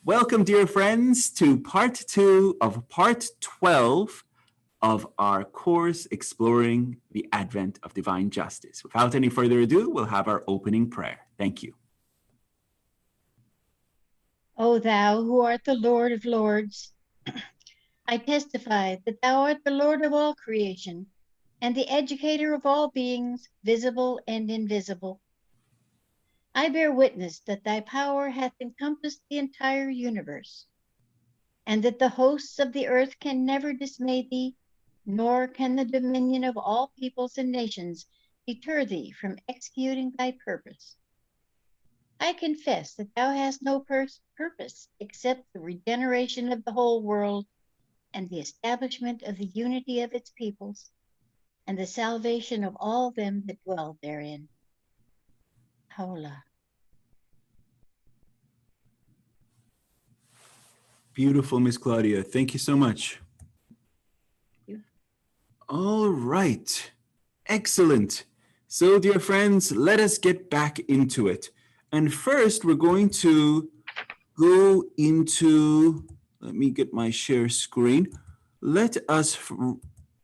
Welcome, dear friends, to part 2 of part 12 of our course exploring the advent of divine justice. Without any further ado, we'll have our opening prayer. Thank you. O thou who art the Lord of lords, I testify that thou art the Lord of all creation and the educator of all beings, visible and invisible. I bear witness that thy power hath encompassed the entire universe, and that the hosts of the earth can never dismay thee, nor can the dominion of all peoples and nations deter thee from executing thy purpose. I confess that thou hast no purpose except the regeneration of the whole world and the establishment of the unity of its peoples and the salvation of all them that dwell therein. Hola. Beautiful, Miss Claudia. Thank you so much. Thank you. All right. Excellent. So, dear friends, let us get back into it. And first, we're going to go into, let me get my share screen. Let us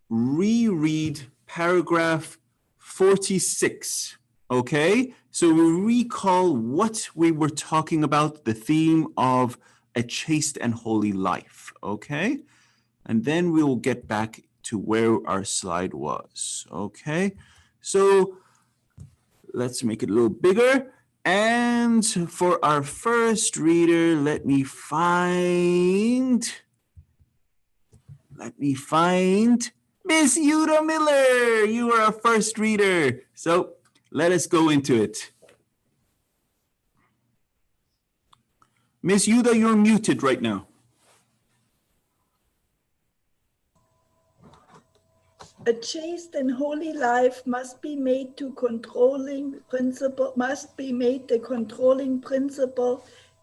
reread paragraph 46, okay? So we recall what we were talking about, the theme of a chaste and holy life, okay? And then we'll get back to where our slide was, okay? So let's make it a little bigger. And for our first reader, let me find Miss Yuda Miller. You are our first reader. So let us go into it. Miss Yuda, you're muted right now. A chaste and holy life must be made the controlling principle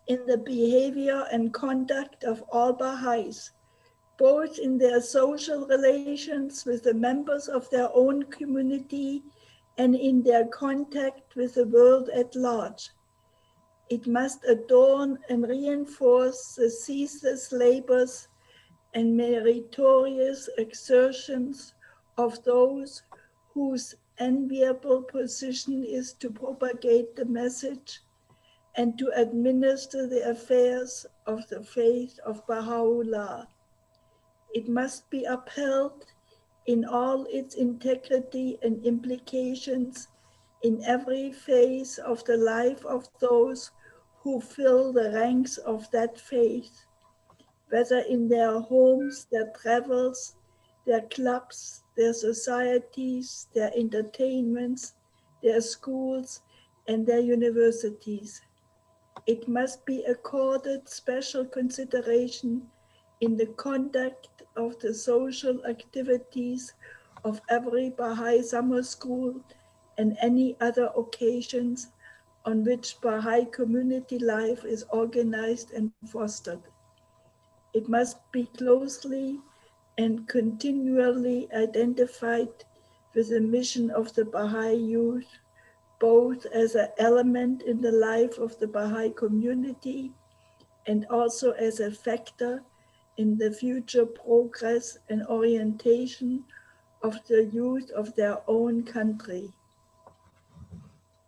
in the behavior and conduct of all Baha'is, both in their social relations with the members of their own community and in their contact with the world at large. It must adorn and reinforce the ceaseless labors and meritorious exertions of those whose enviable position is to propagate the message and to administer the affairs of the faith of Baha'u'llah. It must be upheld in all its integrity and implications in every phase of the life of those who fill the ranks of that faith, whether in their homes, their travels, their clubs, their societies, their entertainments, their schools, and their universities. It must be accorded special consideration in the conduct of the social activities of every Baha'i summer school and any other occasions on which Baha'i community life is organized and fostered. It must be closely and continually identified with the mission of the Baha'i youth, both as an element in the life of the Baha'i community and also as a factor in the future progress and orientation of the youth of their own country.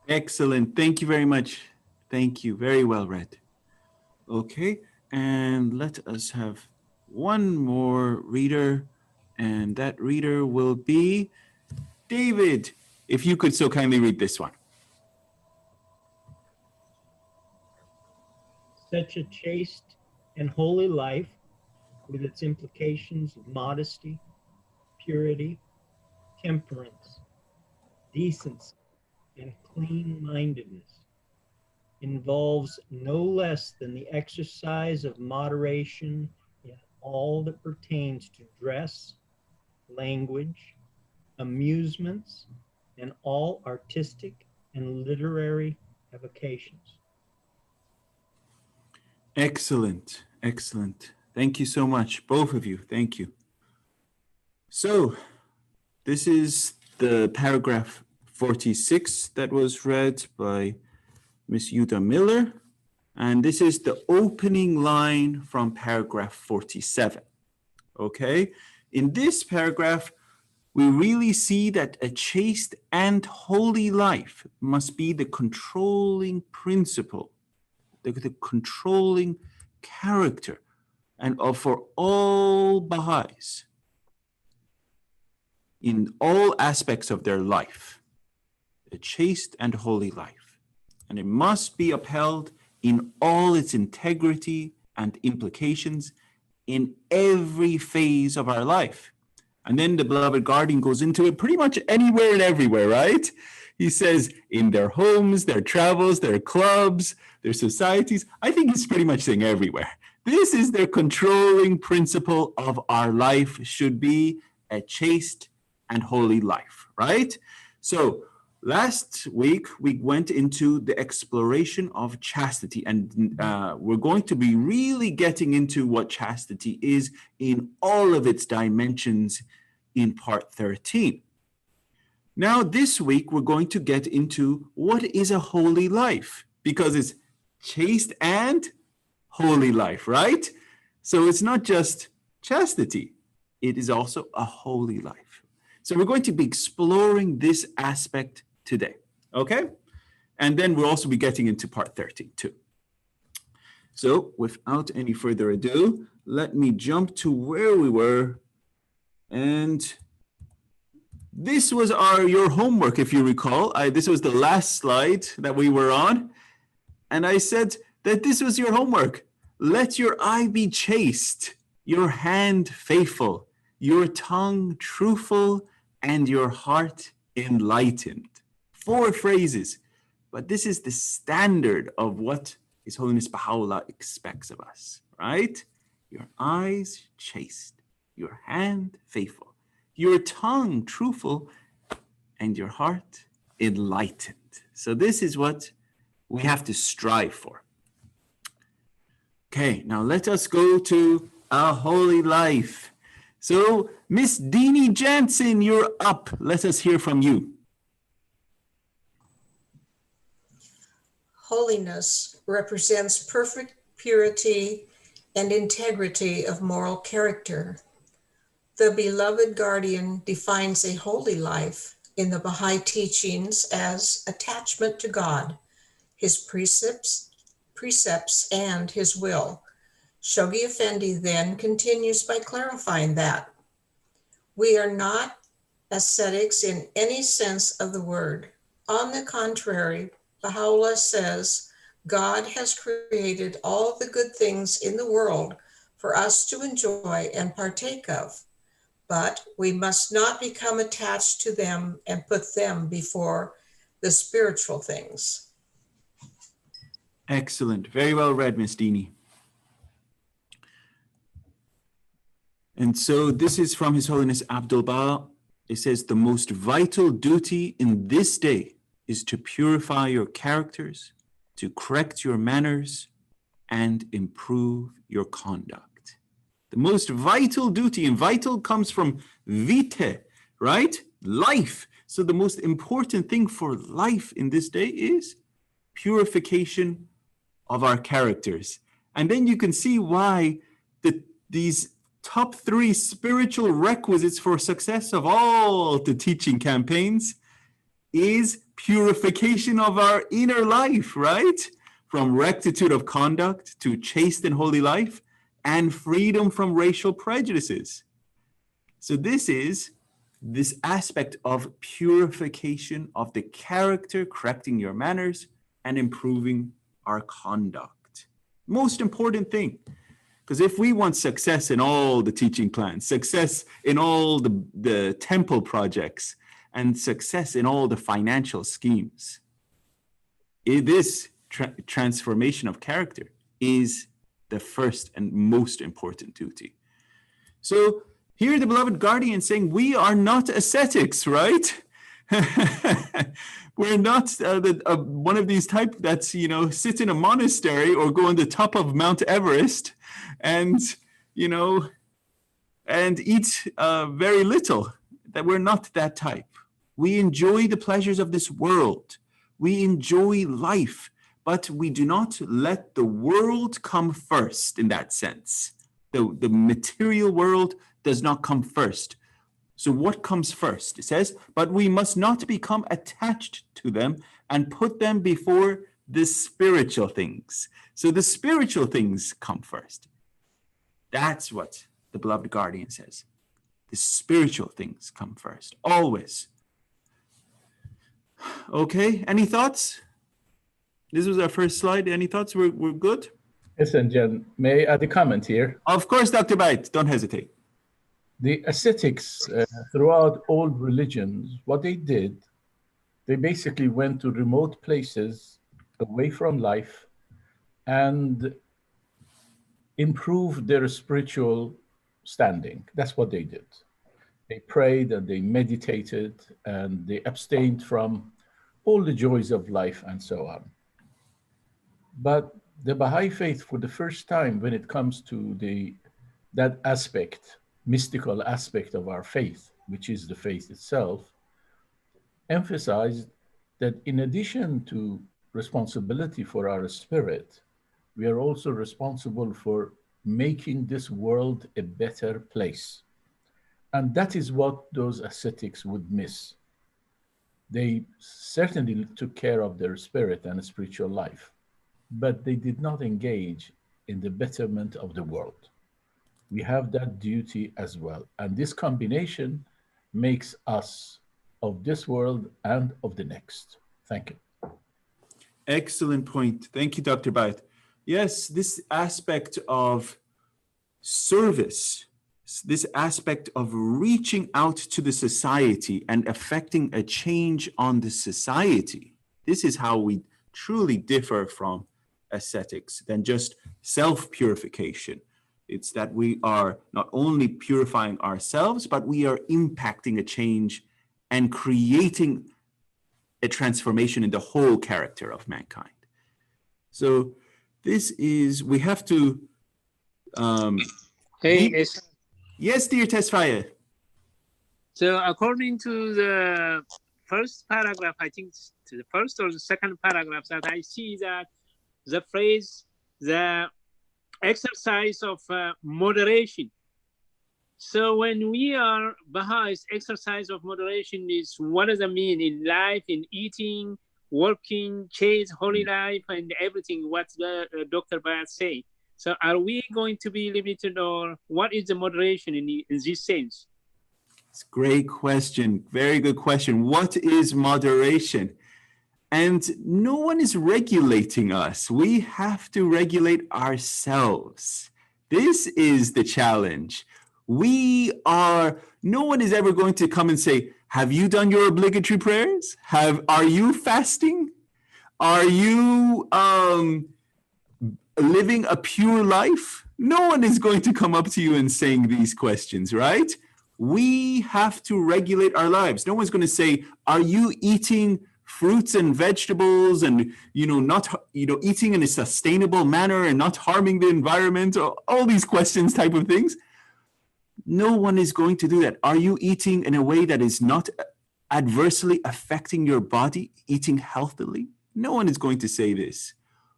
Excellent. Thank you very much. Thank you. Very well read. Okay, and let us have one more reader, and that reader will be David. If you could so kindly read this one. Such a chaste and holy life, with its implications of modesty, purity, temperance, decency, and clean-mindedness, involves no less than the exercise of moderation in all that pertains to dress, language, amusements, and all artistic and literary avocations. Excellent, excellent. Thank you so much, both of you. Thank you. So this is the paragraph 46 that was read by Miss Yuda Miller. And this is the opening line from paragraph 47. Okay? In this paragraph, we really see that a chaste and holy life must be the controlling principle, the controlling character, and for all Baha'is in all aspects of their life, a chaste and holy life. And it must be upheld in all its integrity and implications in every phase of our life. And then the beloved guardian goes into it pretty much anywhere and everywhere, right? He says in their homes, their travels, their clubs, their societies. I think he's pretty much saying everywhere. This is their controlling principle of our life, should be a chaste and holy life, right? So last week, we went into the exploration of chastity, and we're going to be really getting into what chastity is in all of its dimensions in part 13. Now, this week, we're going to get into what is a holy life, because it's chaste and holy life, right? So it's not just chastity, it is also a holy life. So we're going to be exploring this aspect today, okay? And then we'll also be getting into part 13 too. So without any further ado, let me jump to where we were. And this was your homework, if you recall. This was the last slide that we were on. And I said that this was your homework. Let your eye be chaste, your hand faithful, your tongue truthful, and your heart enlightened. 4 phrases, but this is the standard of what His Holiness Baha'u'llah expects of us, right? Your eyes chaste, your hand faithful, your tongue truthful, and your heart enlightened. So this is what we have to strive for. Okay, now let us go to a holy life. So, Miss Deanie Jansen, you're up. Let us hear from you. Holiness represents perfect purity and integrity of moral character. The beloved guardian defines a holy life in the Baha'i teachings as attachment to God, His precepts, and His will. Shoghi Effendi then continues by clarifying that we are not ascetics in any sense of the word. On the contrary, Baha'u'llah says, God has created all the good things in the world for us to enjoy and partake of, but we must not become attached to them and put them before the spiritual things. Excellent. Very well read, Miss Deanie. And so this is from His Holiness Abdul Baha. It says, the most vital duty in this day is to purify your characters, to correct your manners, and improve your conduct. The most vital duty, and vital comes from vitae, right? Life. So the most important thing for life in this day is purification of our characters. And then you can see why these top 3 spiritual requisites for success of all the teaching campaigns is purification of our inner life, right? From rectitude of conduct to chaste and holy life, and freedom from racial prejudices. So this is this aspect of purification of the character, correcting your manners, and improving our conduct. Most important thing. Because if we want success in all the teaching plans, success in all the temple projects, and success in all the financial schemes, this transformation of character is the first and most important duty. So here the beloved guardian saying, we are not ascetics, right? We're not one of these type that's, sit in a monastery or go on the top of Mount Everest and, and eat very little. That we're not that type. We enjoy the pleasures of this world. We enjoy life but we do not let the world come first in that sense. The material world does not come first. So what comes first? It says, but we must not become attached to them and put them before the spiritual things. So the spiritual things come first. That's what the beloved guardian says. The spiritual things come first, always. Okay, any thoughts? This was our first slide. Any thoughts? We're good? Yes, and Jen, may I add a comment here? Of course, Dr. Bait, don't hesitate. The ascetics throughout all religions, what they did, they basically went to remote places away from life and improved their spiritual standing. That's what they did. They prayed and they meditated and they abstained from all the joys of life and so on. But the Baha'i faith, for the first time, when it comes to that aspect, mystical aspect of our faith, which is the faith itself, emphasized that in addition to responsibility for our spirit, we are also responsible for making this world a better place. And that is what those ascetics would miss. They certainly took care of their spirit and spiritual life, but they did not engage in the betterment of the world. We have that duty as well. And this combination makes us of this world and of the next. Thank you. Excellent point. Thank you, Dr. Bait. Yes, this aspect of service, this aspect of reaching out to the society and affecting a change on the society, this is how we truly differ from ascetics than just self-purification. It's that we are not only purifying ourselves, but we are impacting a change and creating a transformation in the whole character of mankind. So this is, we have to... Yes, dear Tesfaye. So according to the first paragraph, I think to the first or the second paragraph, that I see that the phrase, the exercise of moderation. So when we are Baha'is, exercise of moderation is, what does it mean in life, in eating, working, chaste, holy life, and everything, what Dr. Bayat say. So are we going to be limited, or what is the moderation in this sense? It's a great question. Very good question. What is moderation? And no one is regulating us. We have to regulate ourselves. This is the challenge. No one is ever going to come and say, have you done your obligatory prayers? Are you fasting? Are you living a pure life? No one is going to come up to you and saying these questions, right? We have to regulate our lives. No one's going to say, are you eating fruits and vegetables and, eating in a sustainable manner and not harming the environment, or all these questions type of things? No one is going to do that. Are you eating in a way that is not adversely affecting your body, eating healthily? No one is going to say this.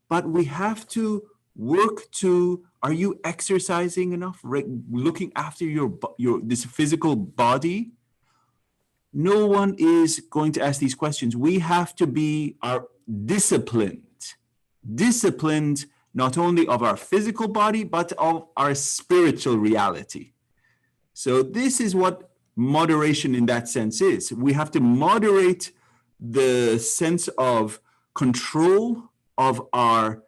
But we have to work to, are you exercising enough, looking after your this physical body? No one is going to ask these questions. We have to be disciplined not only of our physical body, but of our spiritual reality. So this is what moderation in that sense is. We have to moderate the sense of control of our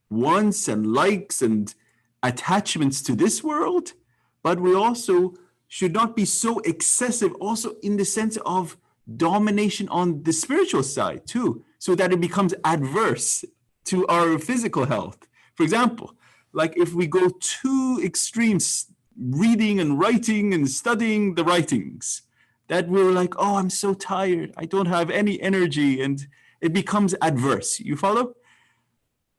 wants and likes and attachments to this world, but we also should not be so excessive also in the sense of domination on the spiritual side too, so that it becomes adverse to our physical health. For example, like if we go too extremes, reading and writing and studying the writings, that we're like, oh, I'm so tired, I don't have any energy, and it becomes adverse. You follow?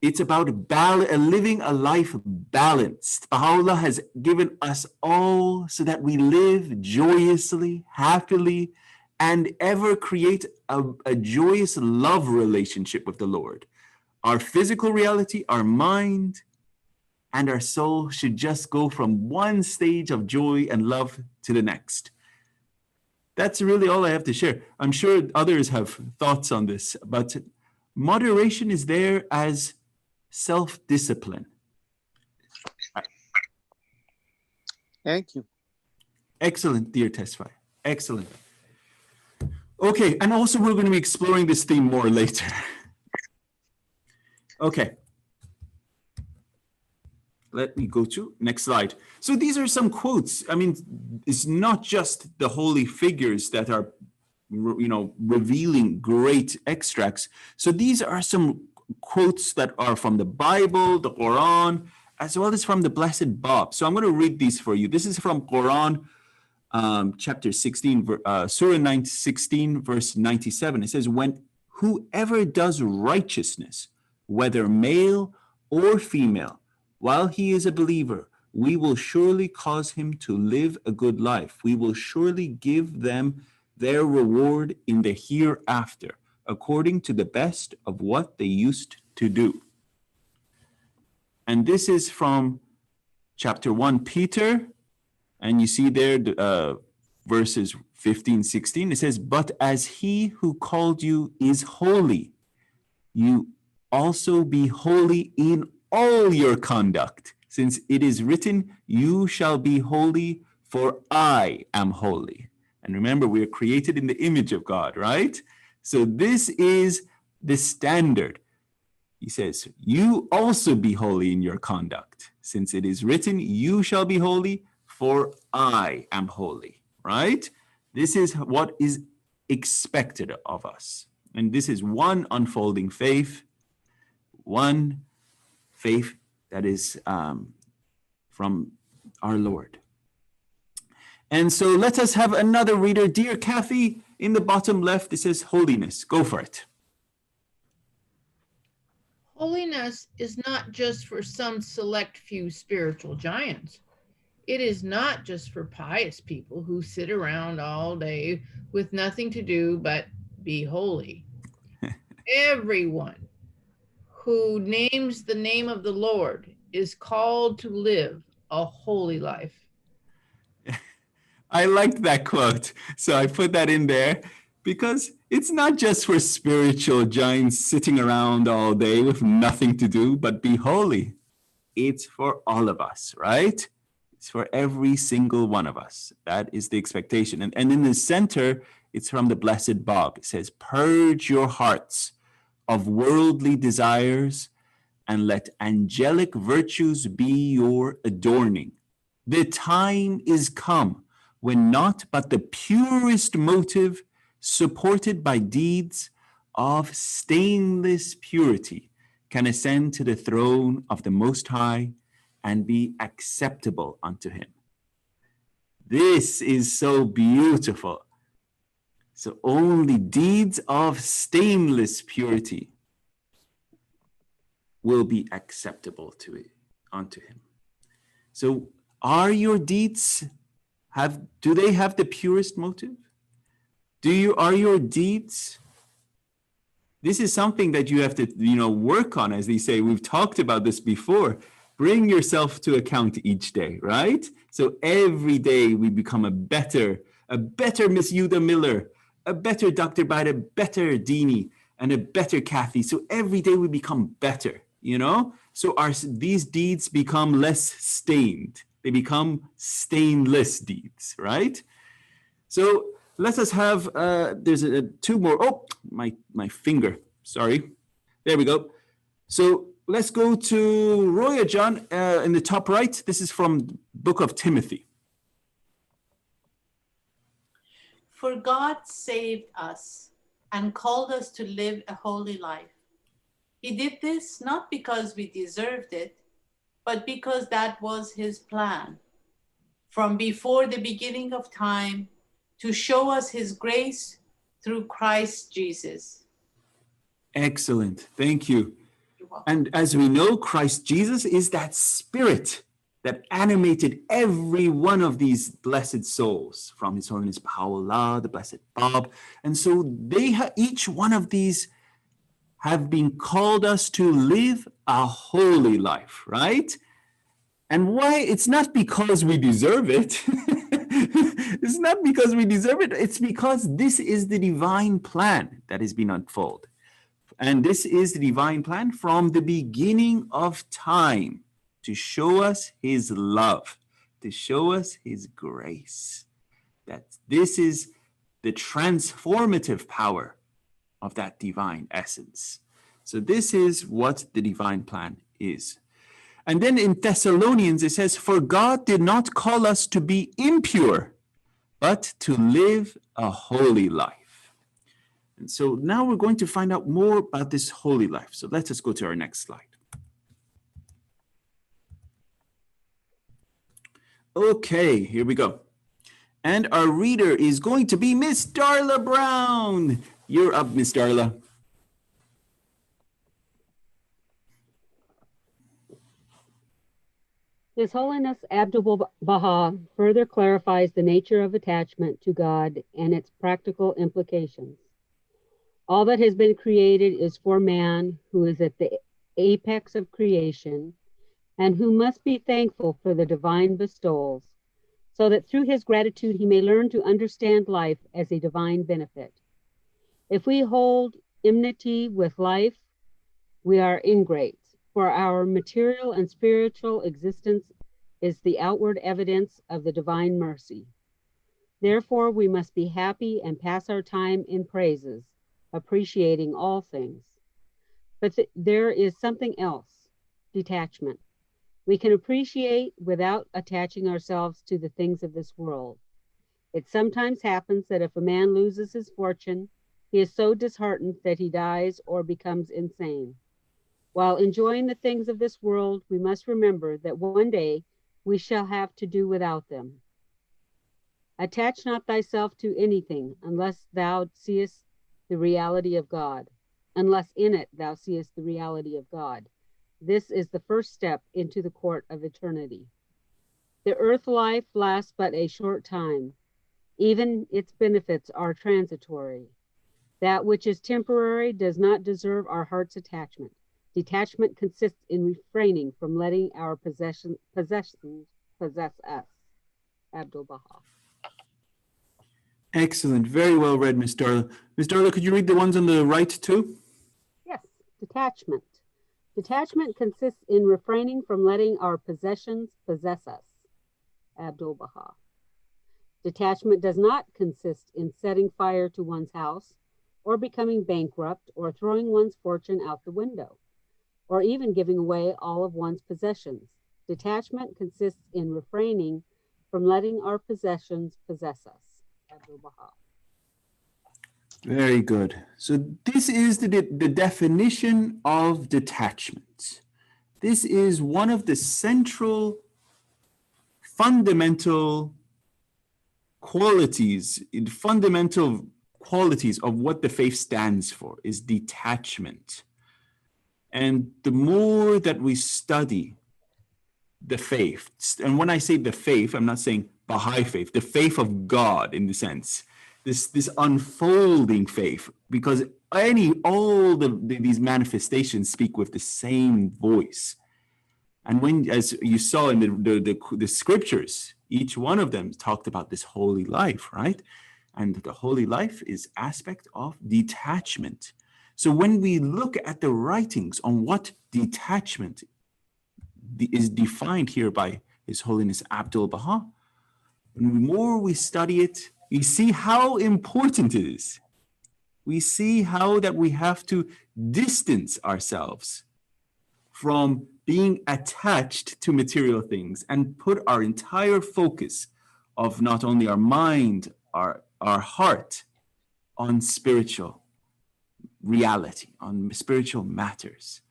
It's about living a life balanced. Baha'u'llah has given us all so that we live joyously, happily, and ever create a joyous love relationship with the Lord. Our physical reality, our mind, and our soul should just go from one stage of joy and love to the next. That's really all I have to share. I'm sure others have thoughts on this, but moderation is there as self-discipline. Thank you. Excellent, dear Tesfaye. Excellent. Okay, and also we're going to be exploring this theme more later. Okay. Let me go to next slide. So these are some quotes. I mean, it's not just the holy figures that are, revealing great extracts. So these are some quotes that are from the Bible, the Quran, as well as from the Blessed Bab. So I'm going to read these for you. This is from Quran, chapter 16, Surah 16, verse 97. It says, when whoever does righteousness, whether male or female, while he is a believer, we will surely cause him to live a good life. We will surely give them their reward in the hereafter, according to the best of what they used to do. And this is from chapter 1, Peter, and you see there verses 15, 16. It says, but as he who called you is holy, you also be holy in all your conduct, since it is written, you shall be holy, for I am holy. And remember, we are created in the image of God, right? So this is the standard. He says, you also be holy in your conduct, since it is written, you shall be holy, for I am holy, right? This is what is expected of us. And this is one unfolding faith, one faith that is from our Lord. And so let us have another reader. Dear Kathy, in the bottom left, it says holiness. Go for it. Holiness is not just for some select few spiritual giants. It is not just for pious people who sit around all day with nothing to do but be holy. Everyone who names the name of the Lord is called to live a holy life. I liked that quote. So I put that in there because it's not just for spiritual giants sitting around all day with nothing to do but be holy. It's for all of us, right? It's for every single one of us. That is the expectation. And in the center, it's from the Blessed Bab. It says, purge your hearts of worldly desires and let angelic virtues be your adorning. The time is come when not but the purest motive, supported by deeds of stainless purity, can ascend to the throne of the Most High and be acceptable unto him. This is so beautiful. So only deeds of stainless purity will be acceptable unto him. So are your deeds, do they have the purest motive? Are your deeds? This is something that you have to, work on, as they say. We've talked about this before. Bring yourself to account each day, right? So every day we become a better Miss Yuda Miller, a better Dr. Bida, a better Dini, and a better Kathy. So every day we become better, So these deeds become less stained. They become stainless deeds, right? So let us have, there's two more. Oh, my finger, sorry. There we go. So let's go to Roya John in the top right. This is from the book of Timothy. For God saved us and called us to live a holy life. He did this not because we deserved it, but because that was his plan from before the beginning of time, to show us his grace through Christ Jesus. Excellent. Thank you. And as we know, Christ Jesus is that spirit that animated every one of these blessed souls, from His Holiness Baha'u'llah, the Blessed Bab. And so they each one of these have been called us to live a holy life, right? And why? It's not because we deserve it. It's not because we deserve it. It's because this is the divine plan that has been unfolded. And this is the divine plan from the beginning of time to show us His love, to show us His grace. That this is the transformative power of that divine essence. So this is what the divine plan is. And then in Thessalonians, it says, for God did not call us to be impure, but to live a holy life. And so now we're going to find out more about this holy life. So let us go to our next slide. Okay, here we go. And our reader is going to be Miss Darla Brown. You're up, Miss Darla. His Holiness Abdu'l-Baha further clarifies the nature of attachment to God and its practical implications. All that has been created is for man, who is at the apex of creation, and who must be thankful for the divine bestowals, so that through his gratitude he may learn to understand life as a divine benefit. If we hold enmity with life, we are ingrates, for our material and spiritual existence is the outward evidence of the divine mercy. Therefore, we must be happy and pass our time in praises, appreciating all things. But there is something else, detachment. We can appreciate without attaching ourselves to the things of this world. It sometimes happens that if a man loses his fortune, he is so disheartened that he dies or becomes insane. While enjoying the things of this world, we must remember that one day we shall have to do without them. Attach not thyself to anything unless thou seest the reality of God, unless in it thou seest the reality of God. This is the first step into the court of eternity. The earth life lasts but a short time. Even its benefits are transitory. That which is temporary does not deserve our heart's attachment. Detachment consists in refraining from letting our possessions possess us. Abdu'l-Baha. Excellent. Very well read, Miss Darla. Miss Darla, could you read the ones on the right too? Yes, detachment. Detachment consists in refraining from letting our possessions possess us. Abdu'l-Baha. Detachment does not consist in setting fire to one's house, or becoming bankrupt, or throwing one's fortune out the window, or even giving away all of one's possessions. Detachment consists in refraining from letting our possessions possess us. Abdu'l-Baha. Very good. So this is the definition of detachment. This is one of the central, fundamental qualities of what the faith stands for, is detachment. And the more that we study the faith, and when I say the faith, I'm not saying Baha'i faith, the faith of God in the sense, this unfolding faith, because all these manifestations speak with the same voice. And when, as you saw in the scriptures, each one of them talked about this holy life, right? And the holy life is aspect of detachment. So when we look at the writings on what detachment is defined here by His Holiness Abdu'l-Baha, the more we study it, we see how important it is. We see how that we have to distance ourselves from being attached to material things and put our entire focus of not only our mind, our heart on spiritual reality, on spiritual matters.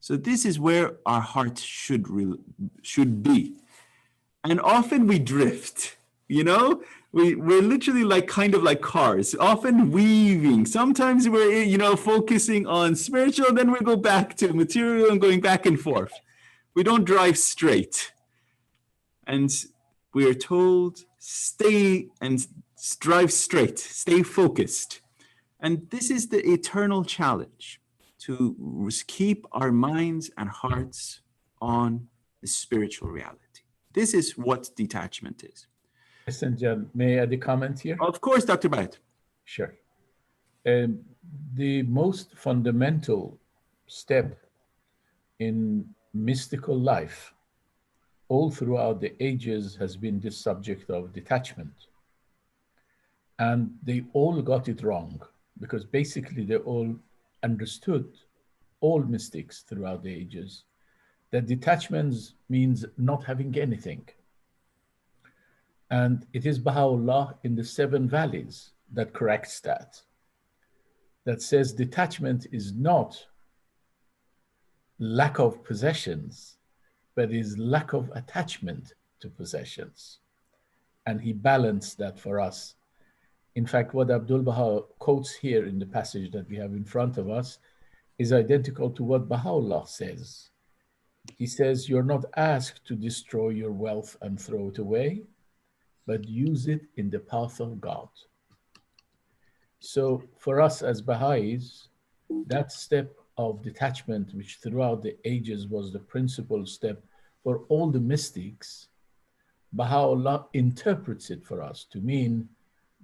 So this is where our heart should be. And often we drift, we're literally kind of like cars, often weaving. Sometimes we're, focusing on spiritual, then we go back to material and going back and forth. We don't drive straight. And we are told, stay and drive straight, stay focused. And this is the eternal challenge, to keep our minds and hearts on the spiritual reality. This is what detachment is. Listen, John, may I add a comment here? Of course, Dr. Bhatt. Sure. The most fundamental step in mystical life all throughout the ages has been this subject of detachment. And they all got it wrong, because basically they all understood, all mystics throughout the ages, that detachment means not having anything. And it is Baha'u'llah in the 7 Valleys that corrects that says detachment is not lack of possessions, but is lack of attachment to possessions. And he balanced that for us. In fact, what Abdul Baha quotes here in the passage that we have in front of us is identical to what Baha'u'llah says. He says, you're not asked to destroy your wealth and throw it away, but use it in the path of God. So for us as Baha'is, that step of detachment, which throughout the ages was the principal step for all the mystics, Baha'u'llah interprets it for us to mean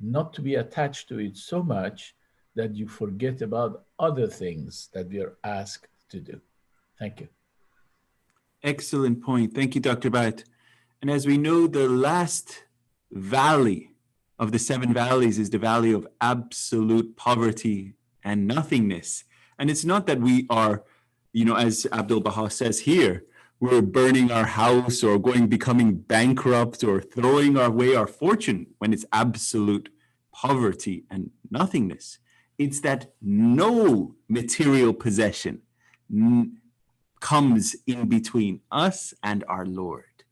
not to be attached to it so much that you forget about other things that we are asked to do. Thank you. Excellent point. Thank you, Dr. Bhatt. And as we know, the last valley of the 7 valleys is the valley of absolute poverty and nothingness. And it's not that we are, as Abdul Baha says here, we're burning our house or becoming bankrupt or throwing away our fortune when it's absolute poverty and nothingness. It's that no material possession comes in between us and our Lord.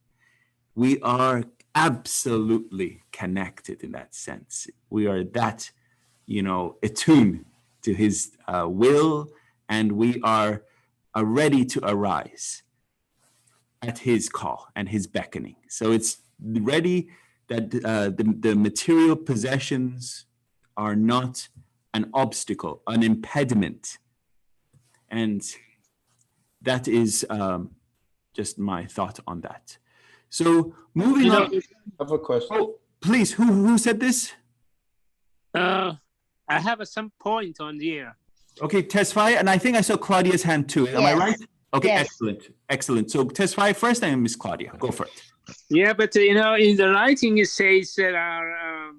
We are absolutely connected in that sense. We are that, attuned to his will, and we are ready to arise at his call and his beckoning. So it's ready that the material possessions are not an obstacle, an impediment. And that is just my thought on that. So moving on. I have a question. Oh, please, who said this? I have some point on here. Okay, Tesfaye, and I think I saw Claudia's hand too. Am I right? Okay, Yes. excellent. So Tesfaye first and Miss Claudia, go for it. Yeah, but in the writing it says there are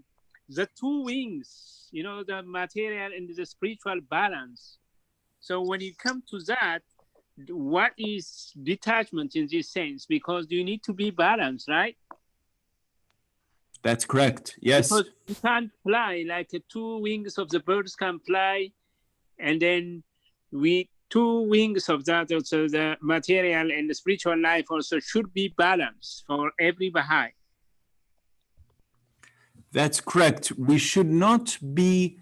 the 2 wings, the material and the spiritual balance. So when you come to that, what is detachment in this sense? Because you need to be balanced, right? That's correct. Yes. Because you can't fly like the 2 wings of the birds can fly, and then 2 wings of that, also the material and the spiritual life also should be balanced for every Baha'i. That's correct. We should not be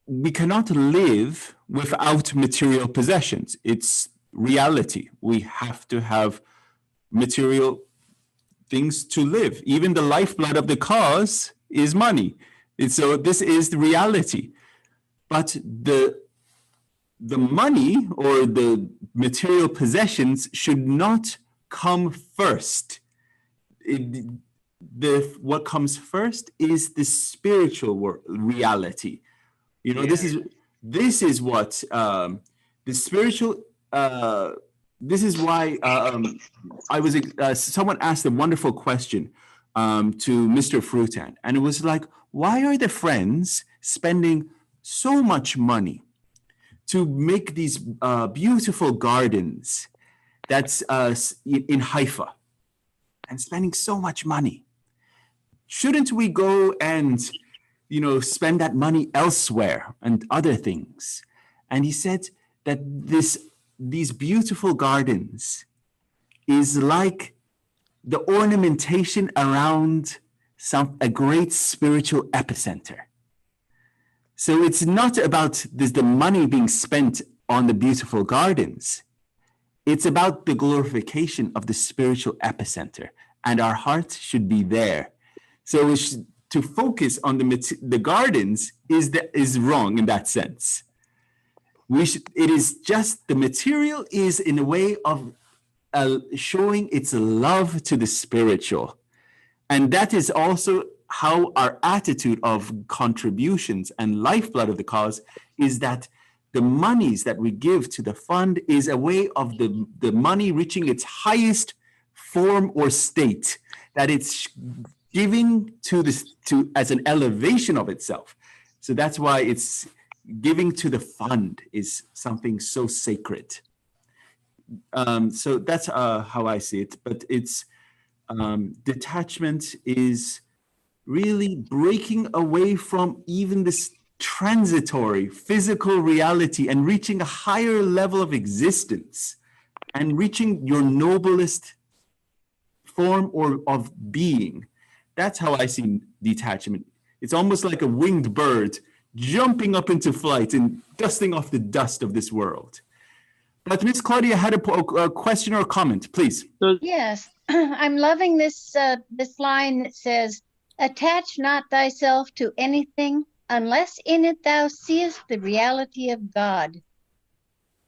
we cannot live without material possessions. It's reality. We have to have material things to live. Even the lifeblood of the cause is money. And so this is the reality. But the money or the material possessions should not come first. What comes first is the spiritual reality. This is what the spiritual. This is why I was. Someone asked a wonderful question to Mr. Frutan, and it was like, why are the Friends spending so much money to make these beautiful gardens that's in Haifa, and spending so much money? Shouldn't we go and spend that money elsewhere and other things? And he said that these beautiful gardens is like the ornamentation around a great spiritual epicenter. So it's not about the money being spent on the beautiful gardens. It's about the glorification of the spiritual epicenter, and our hearts should be there. So to focus on the gardens is wrong in that sense. It is just the material is in a way of showing its love to the spiritual. And that is also how our attitude of contributions and lifeblood of the cause is, that the monies that we give to the fund is a way of the money reaching its highest form or state, that it's giving to as an elevation of itself. So that's why it's giving to the fund is something so sacred. So that's how I see it. But it's detachment is really breaking away from even this transitory physical reality and reaching a higher level of existence and reaching your noblest form or of being. That's how I see detachment. It's almost like a winged bird jumping up into flight and dusting off the dust of this world. But Miss Claudia had a question or a comment, please. Yes, I'm loving this line that says, "Attach not thyself to anything, unless in it thou seest the reality of God."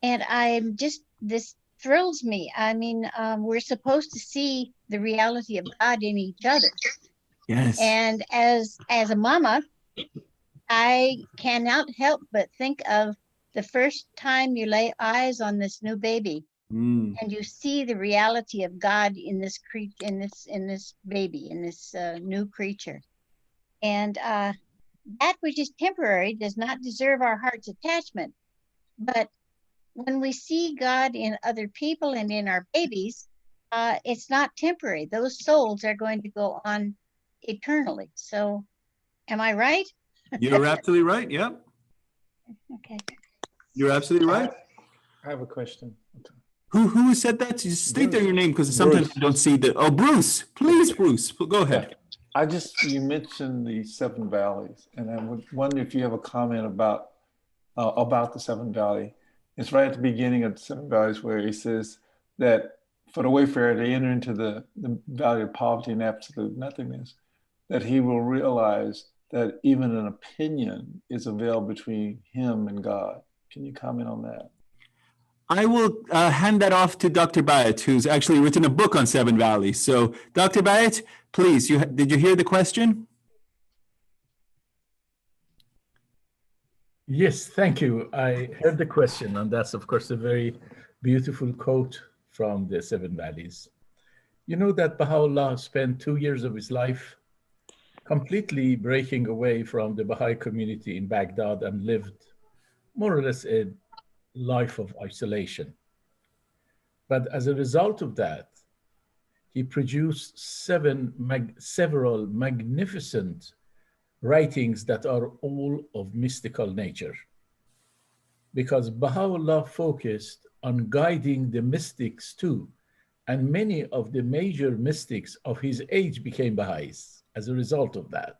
And this thrills me. I mean, we're supposed to see the reality of God in each other. Yes. And as a mama, I cannot help but think of the first time you lay eyes on this new baby, and you see the reality of God in this baby, in this new creature. And that which is temporary does not deserve our heart's attachment. But when we see God in other people and in our babies, it's not temporary. Those souls are going to go on eternally. So am I right? You're absolutely right. Yeah. Okay. You're absolutely right. I have a question. Who said that? Just state your name, because sometimes I don't see the. Oh, Bruce. Please, Bruce. Go ahead. You mentioned the seven valleys, and I would wonder if you have a comment about the seven valley. It's right at the beginning of the seven valleys where he says that for the wayfarer to enter into the valley of poverty and absolute nothingness, that he will realize that even an opinion is a veil between him and God. Can you comment on that? I will hand that off to Dr. Bayat, who's actually written a book on Seven Valleys. So, Dr. Bayat, please, did you hear the question? Yes, thank you. I heard the question, and that's, of course, a very beautiful quote from the Seven Valleys. You know that Baha'u'llah spent 2 years of his life completely breaking away from the Baha'i community in Baghdad and lived more or less a life of isolation. But as a result of that, he produced several magnificent writings that are all of mystical nature. Because Baha'u'llah focused on guiding the mystics too, and many of the major mystics of his age became Baha'is as a result of that.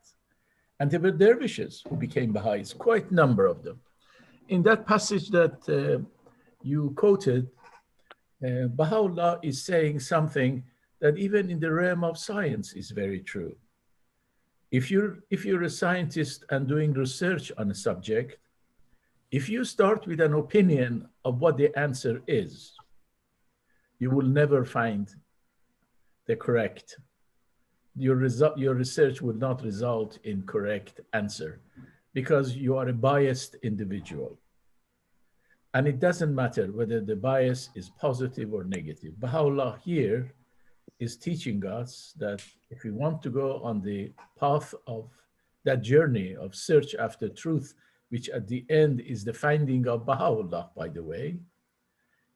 And there were dervishes who became Baha'is, quite a number of them. In that passage that you quoted, Baha'u'llah is saying something that even in the realm of science is very true. If you're a scientist and doing research on a subject, if you start with an opinion of what the answer is, you will never find the correct. Your research will not result in correct answer because you are a biased individual. And it doesn't matter whether the bias is positive or negative. Baha'u'llah here is teaching us that if we want to go on the path of that journey of search after truth, which at the end is the finding of Baha'u'llah, by the way,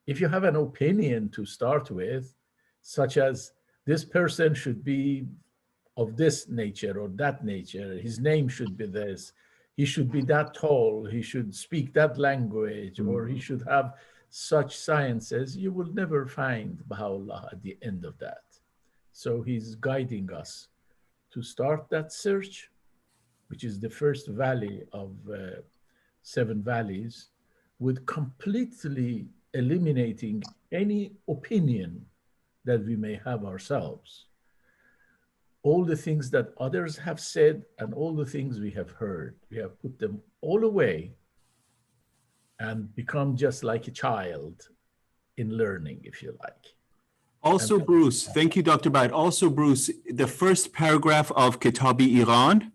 if you have an opinion to start with, such as this person should be of this nature or that nature, his name should be this, he should be that tall, he should speak that language, or he should have such sciences, you will never find Baha'u'llah at the end of that. So he's guiding us to start that search, which is the first valley of seven valleys, with completely eliminating any opinion that we may have ourselves. All the things that others have said and all the things we have heard, we have put them all away and become just like a child in learning, if you like. Also, Bruce, thank you, Dr. Bhatt. Also, Bruce, the first paragraph of Kitab-i Iran,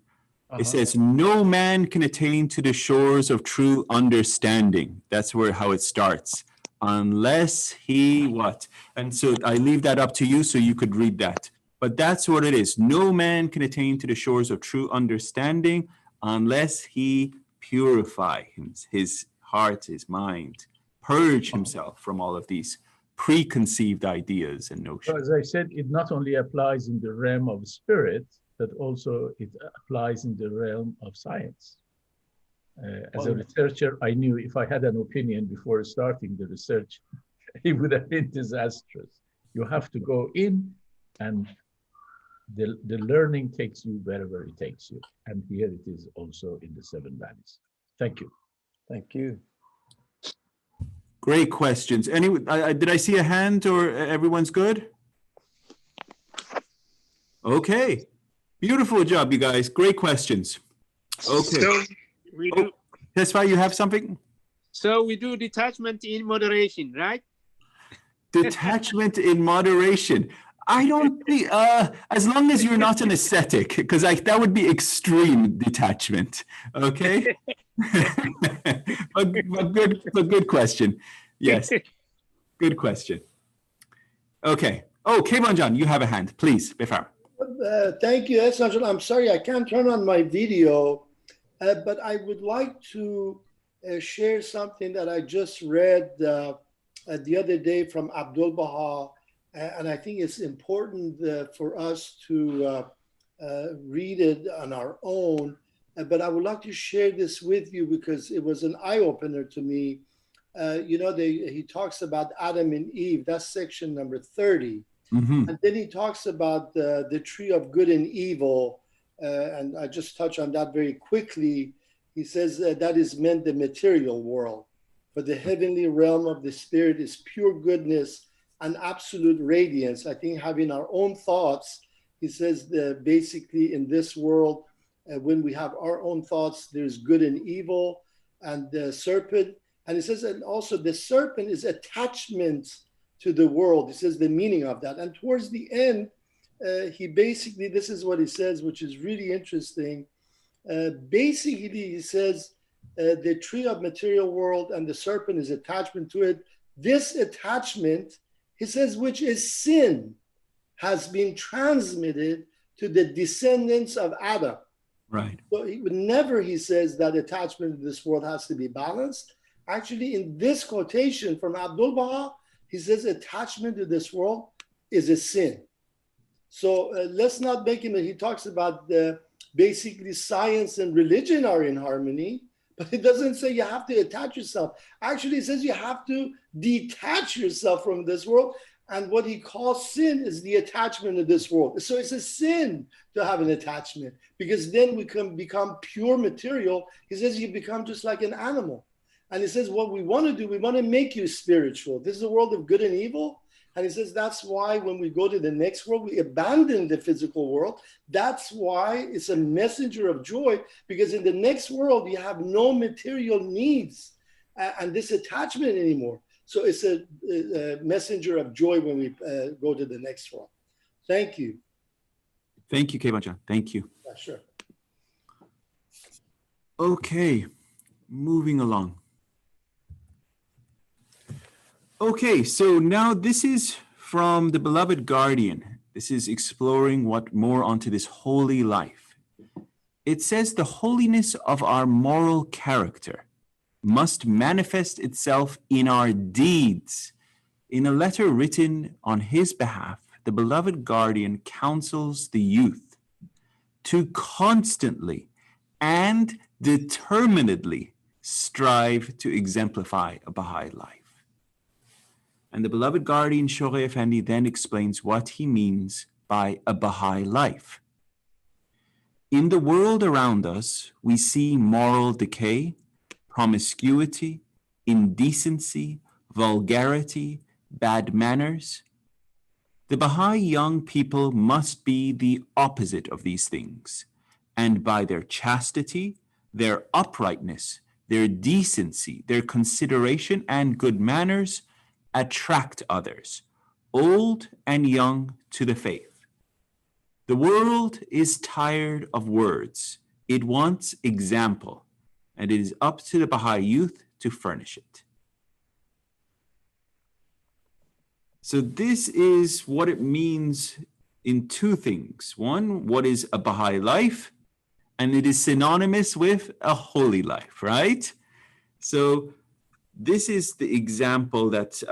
it says, no man can attain to the shores of true understanding. That's how it starts. Unless he what? And so I leave that up to you so you could read that. But that's what it is. No man can attain to the shores of true understanding unless he purify his heart, his mind, purge himself from all of these preconceived ideas and notions. So as I said, it not only applies in the realm of spirit, but also it applies in the realm of science. As a researcher, I knew if I had an opinion before starting the research, it would have been disastrous. You have to go in, and the learning takes you wherever it takes you. And here it is also in the Seven Valleys. Thank you. Thank you. Great questions. Did I see a hand, or everyone's good? Okay. Beautiful job, you guys. Great questions. Okay. So we do. Tesfa, you have something? So we do detachment in moderation, right? Detachment in moderation. I don't think, as long as you're not an ascetic, because that would be extreme detachment. Okay. but good question. Yes. Good question. Okay. Oh, Kevanjan, you have a hand, please, Befar. Thank you, Essential. I'm sorry, I can't turn on my video, but I would like to share something that I just read the other day from Abdul Baha, and I think it's important for us to read it on our own, but I would like to share this with you because it was an eye-opener to me. He talks about Adam and Eve, that's section number 30. Mm-hmm. And then he talks about the tree of good and evil, and I just touch on that very quickly. He says that is meant the material world. For the heavenly realm of the spirit is pure goodness and absolute radiance. I think having our own thoughts, he says basically in this world, when we have our own thoughts, there's good and evil, and the serpent. And he says, and also the serpent is attachment to the world. He says the meaning of that. And towards the end, he basically, this is what he says, which is really interesting. Basically, he says the tree of material world and the serpent is attachment to it. This attachment, he says, which is sin, has been transmitted to the descendants of Adam. Right. So he would never, he says, that attachment to this world has to be balanced. Actually, in this quotation from Abdul Baha, he says attachment to this world is a sin. So let's not make him, he talks about basically science and religion are in harmony, but it doesn't say you have to attach yourself. Actually, it says you have to detach yourself from this world. And what he calls sin is the attachment to this world. So it's a sin to have an attachment because then we can become pure material. He says you become just like an animal. And he says, what we want to do, we want to make you spiritual. This is a world of good and evil. And he says, that's why when we go to the next world, we abandon the physical world. That's why it's a messenger of joy, because in the next world, you have no material needs and this attachment anymore. So it's a messenger of joy when we go to the next world. Thank you. Thank you, Kevanjan. Thank you. Yeah, sure. Okay, moving along. Okay, so now this is from the Beloved Guardian. This is exploring what more onto this holy life. It says the holiness of our moral character must manifest itself in our deeds. In a letter written on his behalf, the Beloved Guardian counsels the youth to constantly and determinedly strive to exemplify a Baha'i life. And the Beloved Guardian, Shoghi Effendi, then explains what he means by a Baha'i life. In the world around us, we see moral decay, promiscuity, indecency, vulgarity, bad manners. The Baha'i young people must be the opposite of these things, and by their chastity, their uprightness, their decency, their consideration, and good manners, attract others, old and young, to the faith. The world is tired of words. It wants example, and it is up to the Baha'i youth to furnish it. So this is what it means in two things. One, what is a Baha'i life? And it is synonymous with a holy life, right? So this is the example that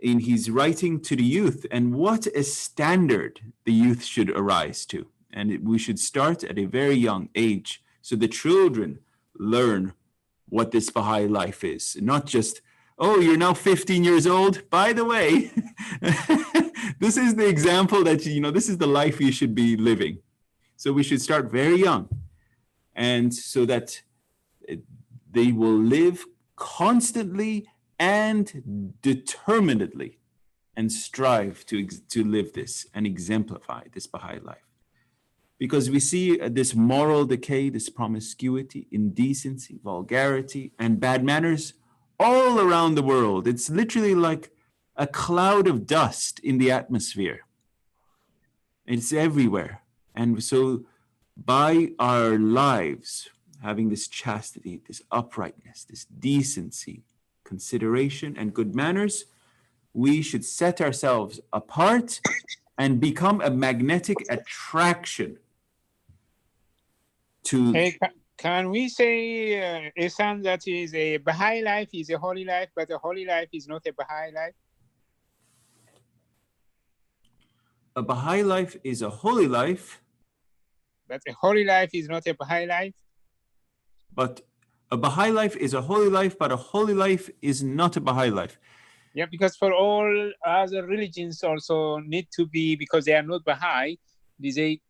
in his writing to the youth, and what a standard the youth should arise to. And we should start at a very young age so the children learn what this Baha'i life is, not just, oh, you're now 15 years old. By the way, this is the example that, this is the life you should be living. So we should start very young, and so that they will live constantly and determinedly and strive to live this and exemplify this Baha'i life. Because we see this moral decay, this promiscuity, indecency, vulgarity, and bad manners all around the world. It's literally like a cloud of dust in the atmosphere. It's everywhere. And so by our lives, having this chastity, this uprightness, this decency, consideration, and good manners, we should set ourselves apart and become a magnetic attraction to... Hey, can we say, Ihsan, that is a Baha'i life is a holy life, but a holy life is not a Baha'i life? A Baha'i life is a holy life. But a holy life is not a Baha'i life? But a Baha'i life is a holy life, but a holy life is not a Baha'i life. Yeah, because for all other religions also need to be, because they are not Baha'i, they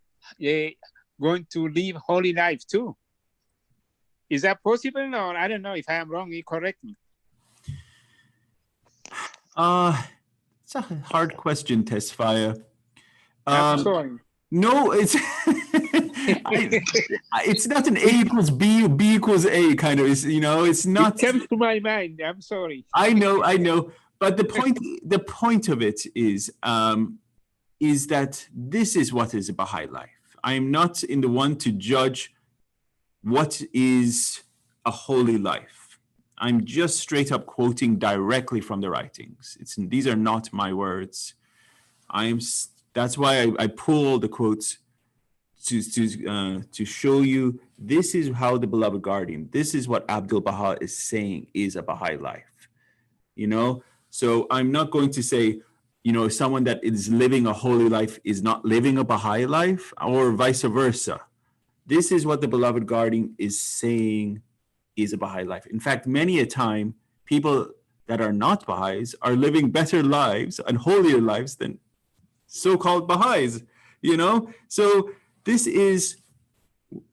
going to live holy life too. Is that possible? Or I don't know. If I am wrong, you correct me. It's a hard question, Tesfaye. I'm sorry. No, it's it's not an A equals B, B equals A kind of. It's not. It comes to my mind. I'm sorry. I know. But the point of it is that this is what is a Baha'i life. I am not in the one to judge what is a holy life. I'm just straight up quoting directly from the writings. These are not my words. That's why I pull the quotes to show you this is how the beloved guardian, this is what Abdul Baha is saying is a Baha'i life. So I'm not going to say, someone that is living a holy life is not living a Baha'i life, or vice versa. This is what the beloved guardian is saying is a Baha'i life. In fact, many a time, people that are not Baha'is are living better lives and holier lives than so-called Baha'is, So this is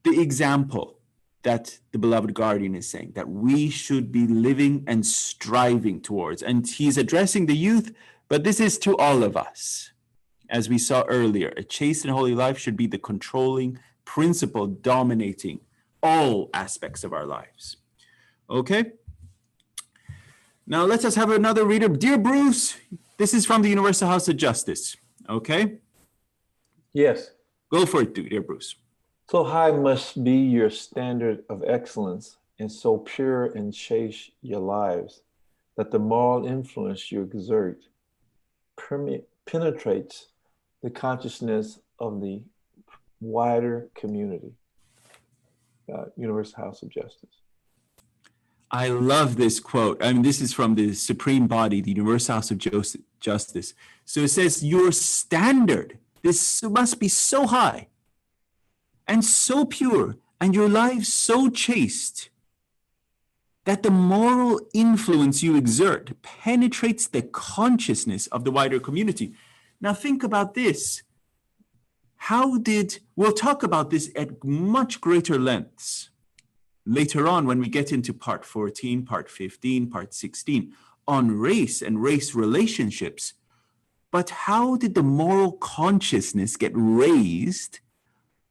the example that the beloved guardian is saying that we should be living and striving towards. And he's addressing the youth, but this is to all of us. As we saw earlier, a chaste and holy life should be the controlling principle dominating all aspects of our lives. Okay? Now let us have another reader. Dear Bruce, this is from the Universal House of Justice. Okay? Yes. Go for it, dear Bruce. So high must be your standard of excellence, and so pure and chaste your lives, that the moral influence you exert penetrates the consciousness of the wider community. Universal House of Justice. I love this quote. This is from the Supreme Body, the Universal House of Justice. So it says, your standard, this must be so high and so pure, and your lives so chaste, that the moral influence you exert penetrates the consciousness of the wider community. Now think about this. We'll talk about this at much greater lengths later on when we get into part 14, part 15, part 16. on race and race relationships, but how did the moral consciousness get raised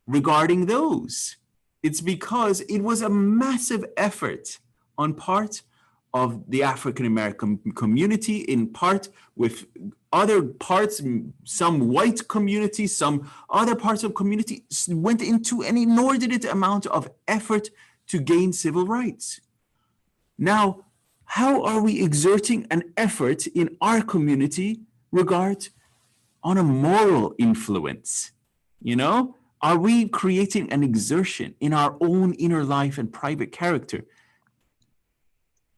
regarding those? It's because it was a massive effort on part of the African American community, in part with other parts, some white communities, some other parts of community went into an inordinate amount of effort to gain civil rights. Now, how are we exerting an effort in our community regard on a moral influence? You know, are we creating an exertion in our own inner life and private character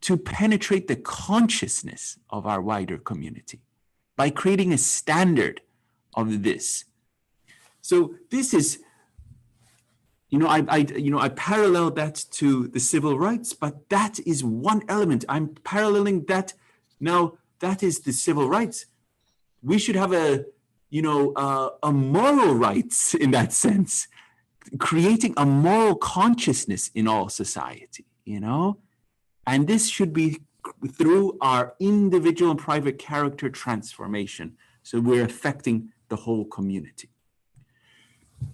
to penetrate the consciousness of our wider community by creating a standard of this? So this is, I parallel that to the civil rights, but that is one element. I'm paralleling that now. That is the civil rights. We should have a moral rights in that sense, creating a moral consciousness in all society, and this should be through our individual and private character transformation. So we're affecting the whole community.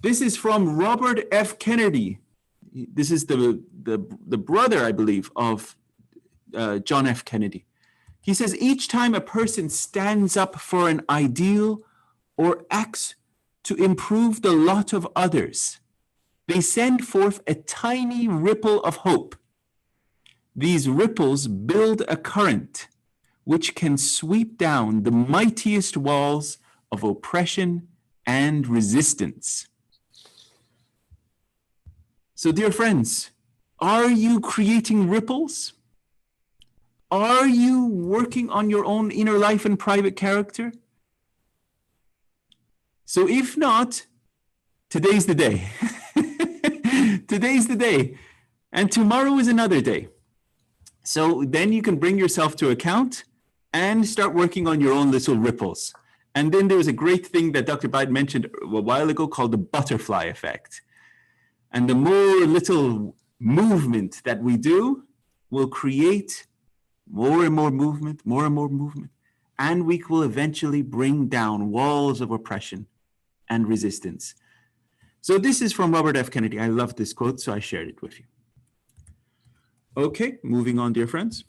This is from Robert F. Kennedy. This is the brother, I believe, of John F. Kennedy. He says, each time a person stands up for an ideal or acts to improve the lot of others, they send forth a tiny ripple of hope. These ripples build a current which can sweep down the mightiest walls of oppression and resistance. So, dear friends, are you creating ripples? Are you working on your own inner life and private character? So if not, today's the day. Today's the day. And tomorrow is another day. So then you can bring yourself to account and start working on your own little ripples. And then there was a great thing that Dr. Biden mentioned a while ago called the butterfly effect. And the more little movement that we do will create more and more movement, more and more movement. And we will eventually bring down walls of oppression and resistance. So this is from Robert F. Kennedy. I love this quote, so I shared it with you. Okay, moving on, dear friends.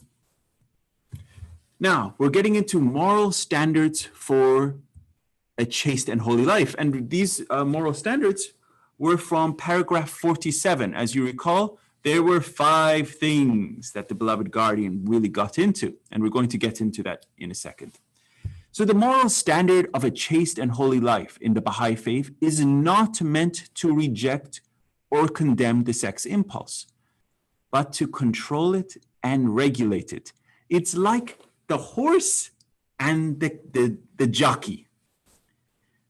Now, we're getting into moral standards for a chaste and holy life. And these moral standards were from paragraph 47. As you recall, there were 5 things that the beloved guardian really got into, and we're going to get into that in a second. So the moral standard of a chaste and holy life in the Baha'i faith is not meant to reject or condemn the sex impulse, but to control it and regulate it. It's like the horse and the jockey.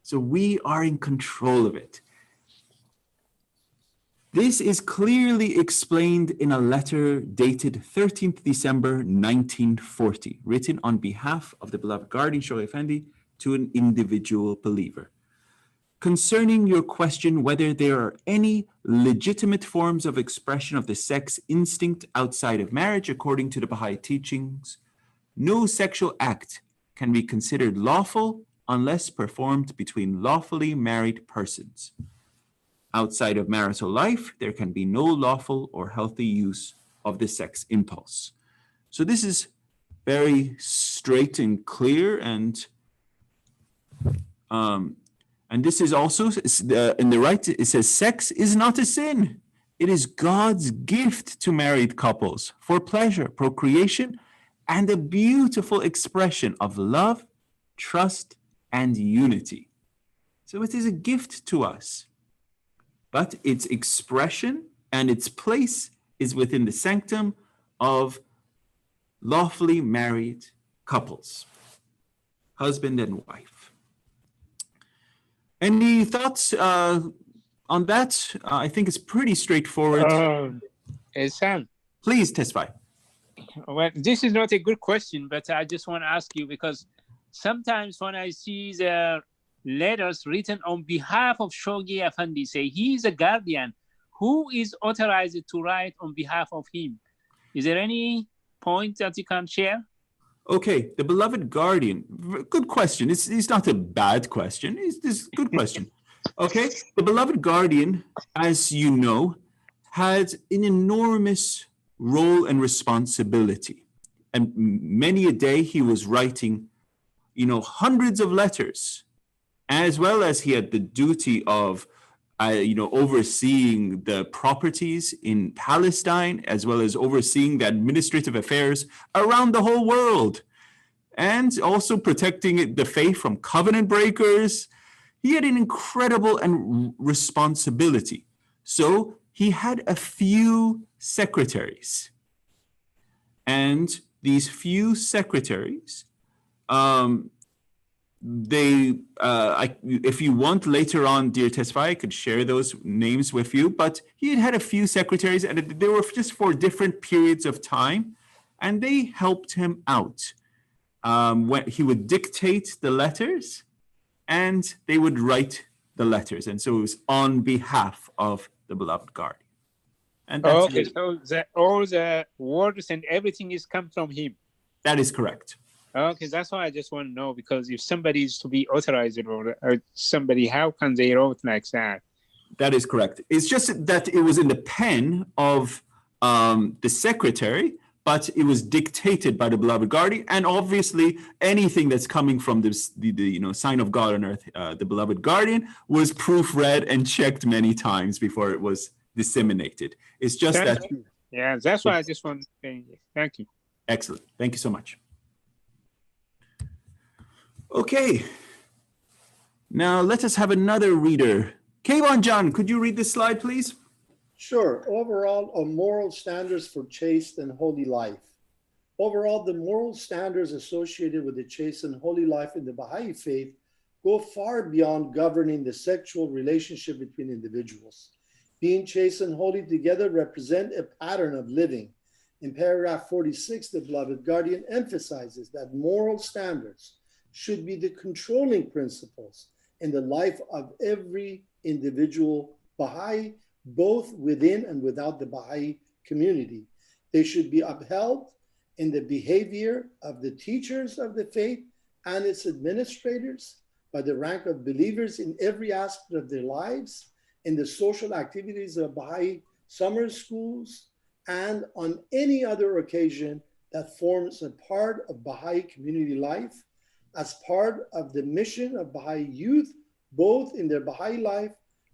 So we are in control of it. This is clearly explained in a letter dated 13th December 1940, written on behalf of the beloved guardian Shoaib Effendi to an individual believer. Concerning your question whether there are any legitimate forms of expression of the sex instinct outside of marriage, according to the Baha'i teachings, no sexual act can be considered lawful unless performed between lawfully married persons. Outside of marital life, there can be no lawful or healthy use of the sex impulse. So this is very straight and clear, and this is also in the right. It says sex is not a sin. It is God's gift to married couples for pleasure, procreation, and a beautiful expression of love, trust, and unity. So it is a gift to us. But its expression and its place is within the sanctum of lawfully married couples, husband and wife. Any thoughts on that? I think it's pretty straightforward. Sam, please testify. Well, this is not a good question, but I just want to ask you, because sometimes when I see the letters written on behalf of Shoghi Effendi, say he is a guardian, who is authorized to write on behalf of him? Is there any point that you can share? Okay, the beloved guardian. Good question. It's not a bad question. It's a good question. Okay, the beloved guardian, as you know, had an enormous role and responsibility. And many a day he was writing, hundreds of letters, as well as he had the duty of, overseeing the properties in Palestine, as well as overseeing the administrative affairs around the whole world, and also protecting the faith from covenant breakers. He had an incredible responsibility. So he had a few secretaries. And these few secretaries, if you want later on, dear Tesfaye, I could share those names with you, but he had a few secretaries, and they were just for different periods of time, and they helped him out. When he would dictate the letters, and they would write the letters, and so it was on behalf of the beloved guardian. And that's okay, so all the words and everything is come from him. That is correct. Okay, that's why I just want to know, because if somebody is to be authorized or somebody, how can they write like that? That is correct. It's just that it was in the pen of the secretary, but it was dictated by the beloved guardian, and obviously anything that's coming from the sign of God on earth, the beloved guardian, was proofread and checked many times before it was disseminated. It's just Thank you. Yeah, that's why I just want to say thank you. Excellent. Thank you so much. Okay. Now let us have another reader. Kayvon John, could you read this slide, please? Sure. Overall, moral standards for chaste and holy life. Overall, the moral standards associated with the chaste and holy life in the Baha'i faith go far beyond governing the sexual relationship between individuals. Being chaste and holy together represent a pattern of living. In paragraph 46, the beloved guardian emphasizes that moral standards should be the controlling principles in the life of every individual Baha'i, both within and without the Baha'i community. They should be upheld in the behavior of the teachers of the faith and its administrators, by the rank of believers in every aspect of their lives, in the social activities of Baha'i summer schools, and on any other occasion that forms a part of Baha'i community life, as part of the mission of Baha'i youth, both in their Baha'i life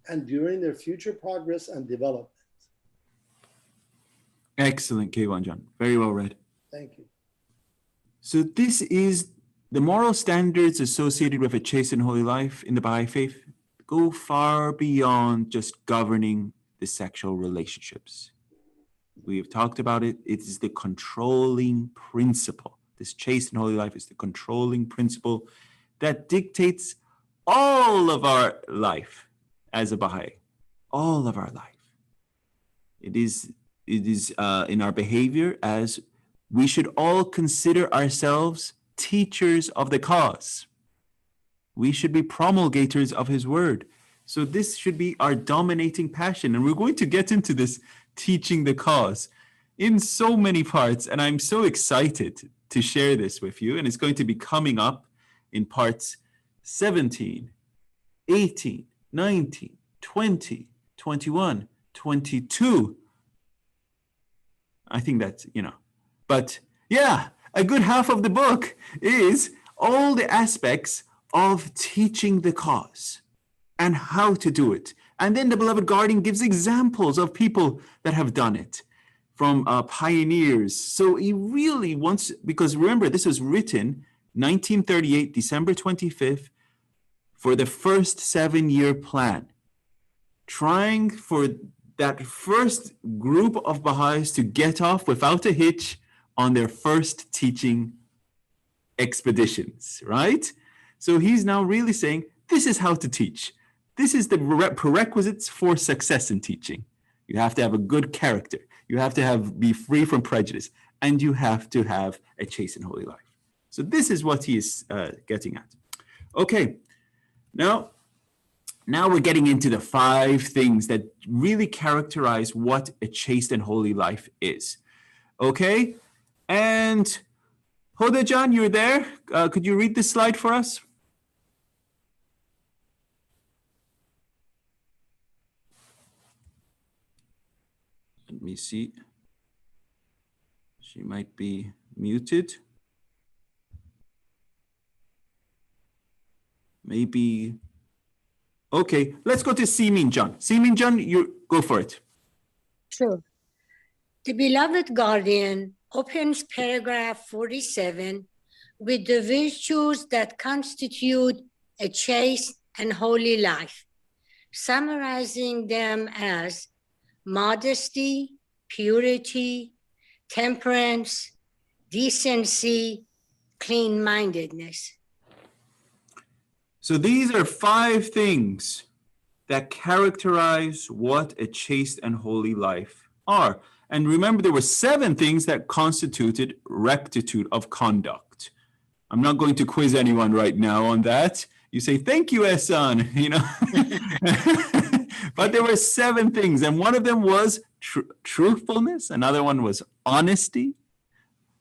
and during their future progress and development. Excellent, Kayvon John. Very well read. Thank you. So this is the moral standards associated with a chaste and holy life in the Baha'i faith go far beyond just governing the sexual relationships. We have talked about it. It is the controlling principle. This chaste and holy life is the controlling principle that dictates all of our life as a Baha'i, all of our life. It is in our behavior, as we should all consider ourselves teachers of the cause. We should be promulgators of his word. So this should be our dominating passion. And we're going to get into this teaching the cause in so many parts. And I'm so excited to share this with you. And it's going to be coming up in parts 17, 18, 19, 20, 21, 22. I think that's, but yeah, a good half of the book is all the aspects of teaching the cause and how to do it. And then the beloved guardian gives examples of people that have done it, from pioneers. So he really wants, because remember, this was written 1938, December 25th, for the first 7-year plan, trying for that first group of Baha'is to get off without a hitch on their first teaching expeditions, right? So he's now really saying, this is how to teach. This is the prerequisites for success in teaching. You have to have a good character. You have to be free from prejudice, and you have to have a chaste and holy life. So this is what he is getting at. Okay, now we're getting into the 5 things that really characterize what a chaste and holy life is. Okay, and Hodajan, you're there. Could you read this slide for us? Let me see. She might be muted. Maybe. Okay, let's go to Simin John. Simin John, you go for it. Sure. The beloved guardian opens paragraph 47 with the virtues that constitute a chaste and holy life, summarizing them as modesty, purity, temperance, decency, clean-mindedness. So these are 5 things that characterize what a chaste and holy life are. And remember, there were 7 things that constituted rectitude of conduct. I'm not going to quiz anyone right now on that. You say, thank you, Ehsan, you know. But there were 7 things, and one of them was truthfulness. Another one was honesty,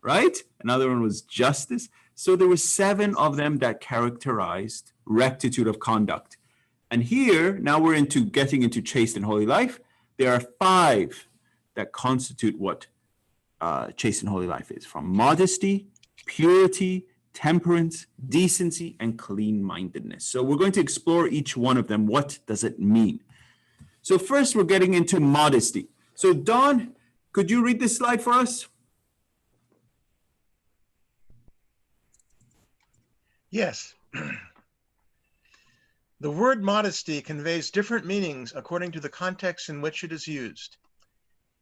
right? Another one was justice. So there were 7 of them that characterized rectitude of conduct. And here, now we're getting into chaste and holy life. There are 5 that constitute what chaste and holy life is, from modesty, purity, temperance, decency, and clean-mindedness. So we're going to explore each one of them. What does it mean? So first, we're getting into modesty. So Don, could you read this slide for us? Yes. The word modesty conveys different meanings according to the context in which it is used.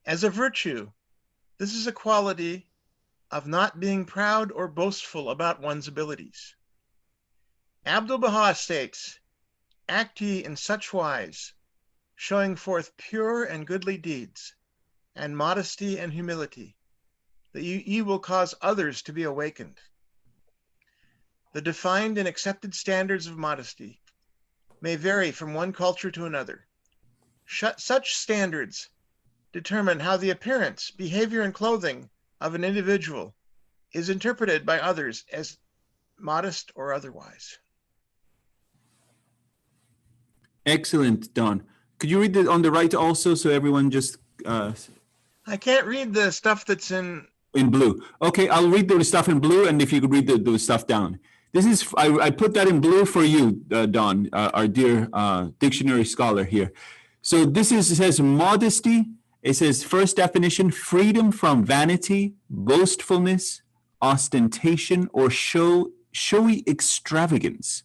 As a virtue, this is a quality of not being proud or boastful about one's abilities. Abdu'l-Baha states, "Act ye in such wise, showing forth pure and goodly deeds, and modesty and humility, that ye will cause others to be awakened." The defined and accepted standards of modesty may vary from one culture to another. Such standards determine how the appearance, behavior, and clothing of an individual is interpreted by others as modest or otherwise. Excellent, Don. Could you read it on the right also, so everyone just... I can't read the stuff that's in blue. Okay, I'll read the stuff in blue, and if you could read the stuff down. This is, I put that in blue for you, Don, our dear dictionary scholar here. So this is, it says modesty. It says, first definition, freedom from vanity, boastfulness, ostentation, or showy extravagance.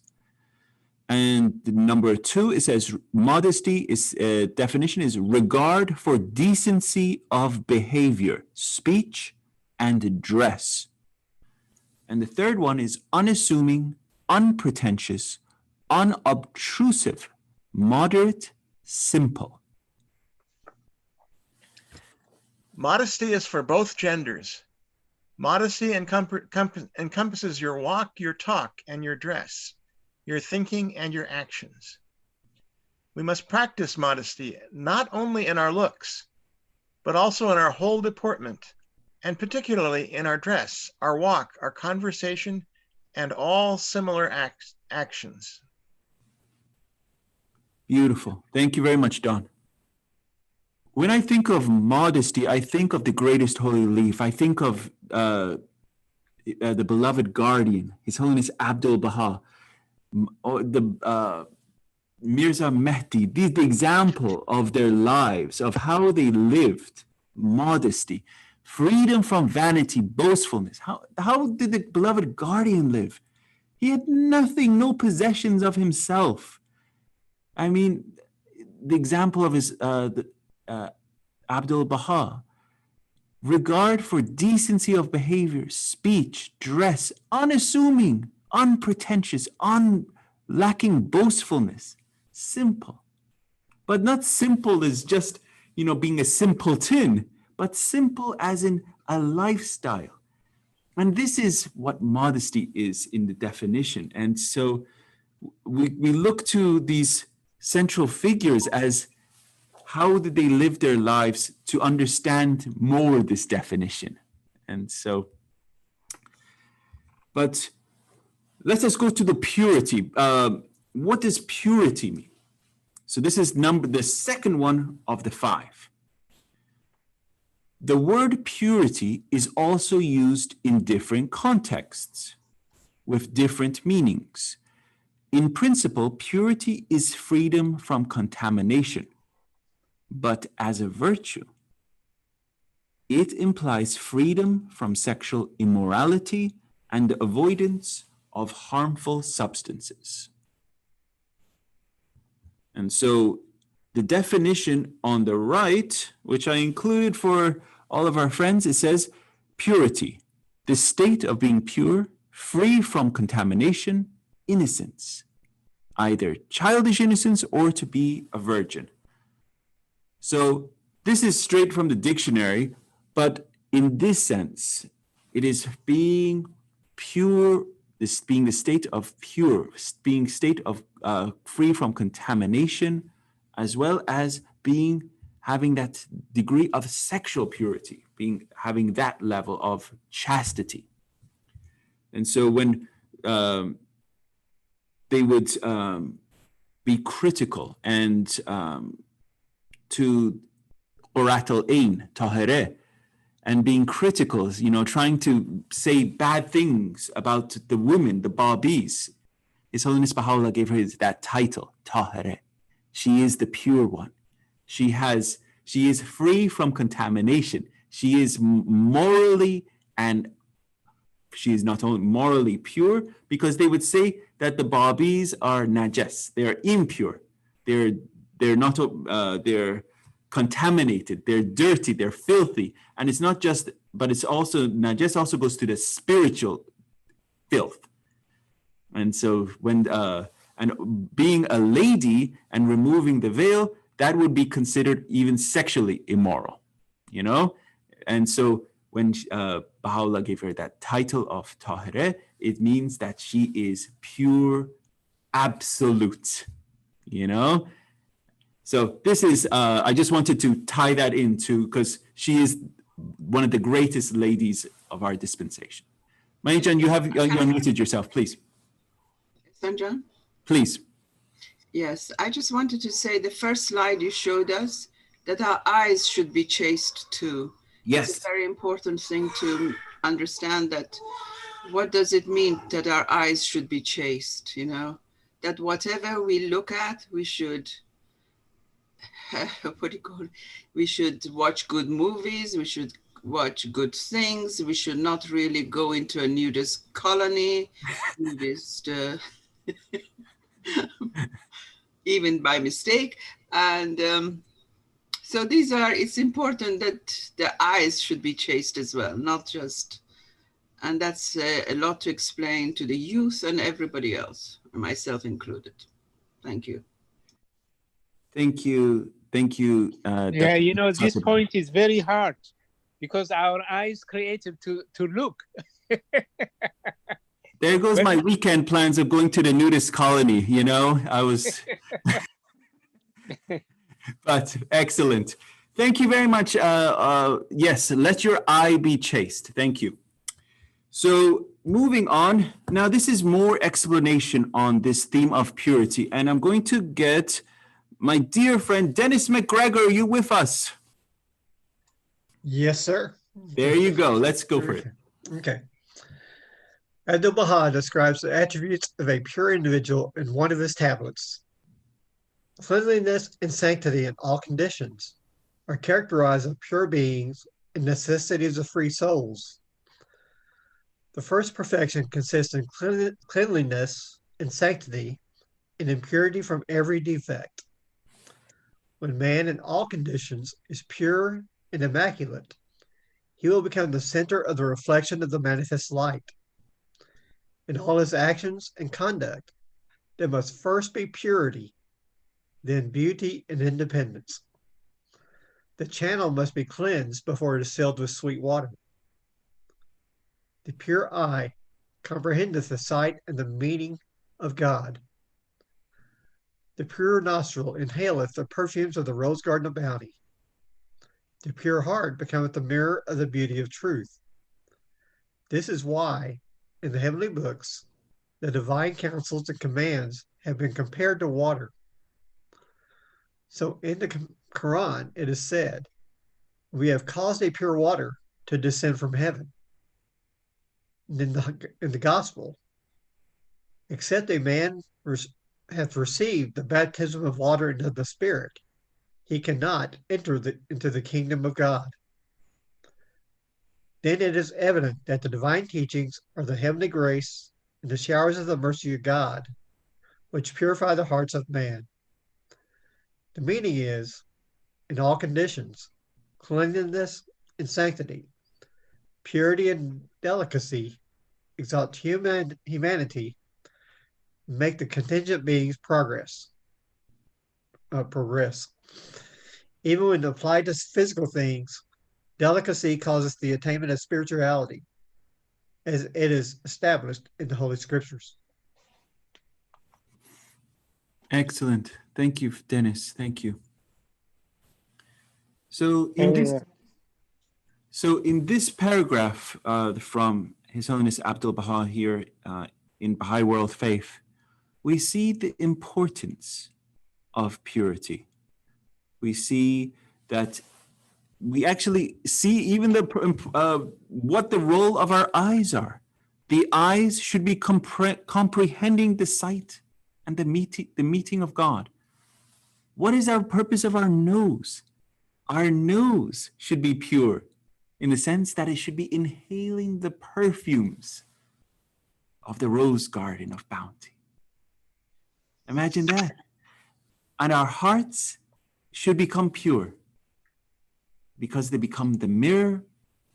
And number 2, it says modesty is definition is regard for decency of behavior, speech, and dress. And the third one is unassuming, unpretentious, unobtrusive, moderate, simple. Modesty is for both genders. Modesty encompasses your walk, your talk, and your dress, your thinking, and your actions. We must practice modesty not only in our looks, but also in our whole deportment, and particularly in our dress, our walk, our conversation, and all similar actions. Beautiful. Thank you very much, Don. When I think of modesty, I think of the greatest holy leaf. I think of the beloved guardian, His Holiness Abdu'l-Baha, the Mirza Mehdi, the example of their lives, of how they lived modesty, freedom from vanity, boastfulness. How did the beloved guardian live? He had nothing, no possessions of himself. I mean, the example of his Abdu'l-Baha, regard for decency of behavior, speech, dress, unassuming, unpretentious, lacking boastfulness, simple. But not simple as just, being a simpleton, but simple as in a lifestyle. And this is what modesty is in the definition. And so we look to these central figures as how did they live their lives to understand more this definition. And so But let us go to the purity. What does purity mean? So this is the second one of the 5. The word purity is also used in different contexts with different meanings. In principle, purity is freedom from contamination, but as a virtue, it implies freedom from sexual immorality and the avoidance of harmful substances. And so the definition on the right, which I included for all of our friends, it says purity, the state of being pure, free from contamination, innocence, either childish innocence or to be a virgin. So this is straight from the dictionary, but in this sense, it is being pure, this being the state of pure, being state of free from contamination, as well as having that degree of sexual purity, having that level of chastity. And so when they would be critical and to oratal ein, tahare, and being critical, trying to say bad things about the women, the Babis. His Holiness Baha'u'llah gave her that title, tahare. She is the pure one. She is free from contamination. She is morally, and she is not only morally pure, because they would say that the Babis are najas. They're impure. They're not. They're contaminated. They're dirty. They're filthy. And it's not just, but it's also najas. Also goes to the spiritual filth. And so when and being a lady and removing the veil, that would be considered even sexually immoral, And so when Baha'u'llah gave her that title of Tahireh, it means that she is pure, absolute, So this is, I just wanted to tie that into, because she is one of the greatest ladies of our dispensation. Mayan, you unmuted yourself, please. Sanjan? Please. Yes, I just wanted to say the first slide you showed us, that our eyes should be chaste too. Yes. It's a very important thing to understand that. What does it mean that our eyes should be chaste, That whatever we look at, we should, we should watch good movies, we should watch good things, we should not really go into a nudist colony, even by mistake. And so it's important that the eyes should be chaste as well, not just, and that's a lot to explain to the youth and everybody else, myself included. Thank you. Thank you. Thank you. Yeah, this point is very hard because our eyes created to look. There goes my weekend plans of going to the nudist colony, I was, but excellent. Thank you very much. Yes, let your eye be chaste. Thank you. So moving on, now this is more explanation on this theme of purity, and I'm going to get my dear friend, Dennis McGregor. Are you with us? Yes, sir. There you go. Let's go for it. Okay. Abdu'l-Baha describes the attributes of a pure individual in one of his tablets. Cleanliness and sanctity in all conditions are characterized as pure beings and necessities of free souls. The first perfection consists in cleanliness and sanctity and impurity from every defect. When man in all conditions is pure and immaculate, he will become the center of the reflection of the manifest light. In all his actions and conduct, there must first be purity, then beauty and independence. The channel must be cleansed before it is filled with sweet water. The pure eye comprehendeth the sight and the meaning of God. The pure nostril inhaleth the perfumes of the rose garden of bounty. The pure heart becometh the mirror of the beauty of truth. This is why in the heavenly books, the divine counsels and commands have been compared to water. So in the Quran, it is said, we have caused a pure water to descend from heaven. And in the gospel, except a man hath received the baptism of water and of the Spirit, he cannot enter into the kingdom of God. Then it is evident that the divine teachings are the heavenly grace and the showers of the mercy of God, which purify the hearts of man. The meaning is, in all conditions, cleanliness and sanctity, purity and delicacy exalt humanity, and make the contingent beings progress. Even when applied to physical things, delicacy causes the attainment of spirituality, as it is established in the Holy Scriptures. Excellent. Thank you, Dennis. Thank you. So in this paragraph from His Holiness Abdul Baha here in Baha'i World Faith, we see the importance of purity. We see that we actually see even what the role of our eyes are. The eyes should be comprehending the sight and the meeting of God. What is our purpose of our nose? Our nose should be pure in the sense that it should be inhaling the perfumes of the rose garden of bounty. Imagine that. And our hearts should become pure because they become the mirror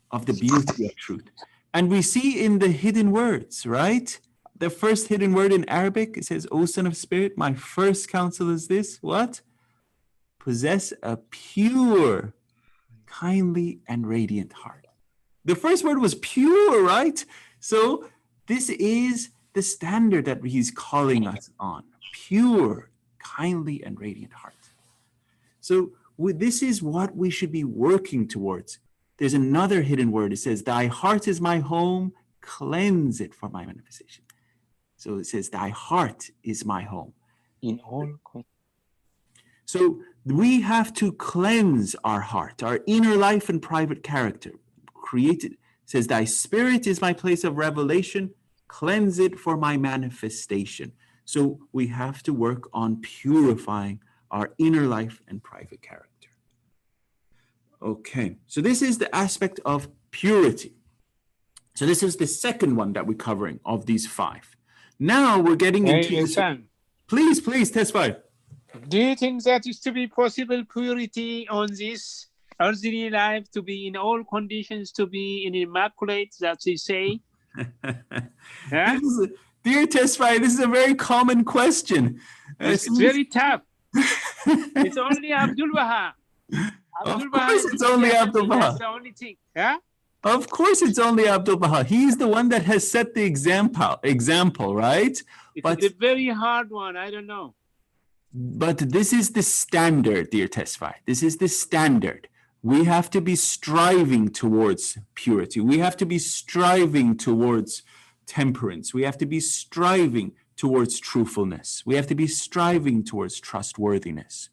of the beauty of truth. And we see in the hidden words, right? The first hidden word in Arabic, it says, O son of spirit, my first counsel is this, what? Possess a pure, kindly, and radiant heart. The first word was pure, right? So this is the standard that he's calling us on. Pure, kindly, and radiant heart. So this is what we should be working towards. There's another hidden word. It says, thy heart is my home, cleanse it for my manifestation. So it says, thy heart is my home. In all. So we have to cleanse our heart, our inner life and private character. Created, says, thy spirit is my place of revelation, cleanse it for my manifestation. So we have to work on purifying our inner life and private character. Okay, so this is the aspect of purity. So this is the second one that we're covering of these 5. Now we're getting into this. Please testify. Do you think that is to be possible purity on this earthly life, to be in all conditions, to be in immaculate, that they say? Yeah? Dear Tesfaye, this is a very common question. It's very tough. It's only Abdul Baha. Of course it's only Abdul Baha. That's the only thing. Yeah? Of course it's only Abdul Baha. He's the one that has set the example, right? It's a very hard one. I don't know. But this is the standard, dear Tesfaye. This is the standard. We have to be striving towards purity. We have to be striving towards temperance. We have to be striving towards truthfulness. We have to be striving towards trustworthiness,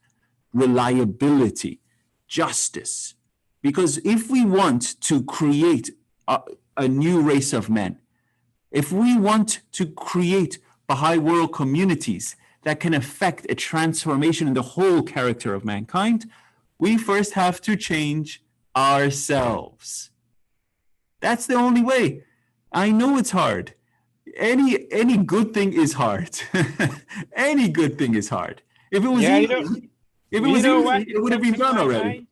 reliability, justice. Because if we want to create a new race of men, if we want to create Baha'i world communities that can affect a transformation in the whole character of mankind, we first have to change ourselves. That's the only way. I know it's hard. Any good thing is hard. Any good thing is hard. If it was easy, it would have been done already.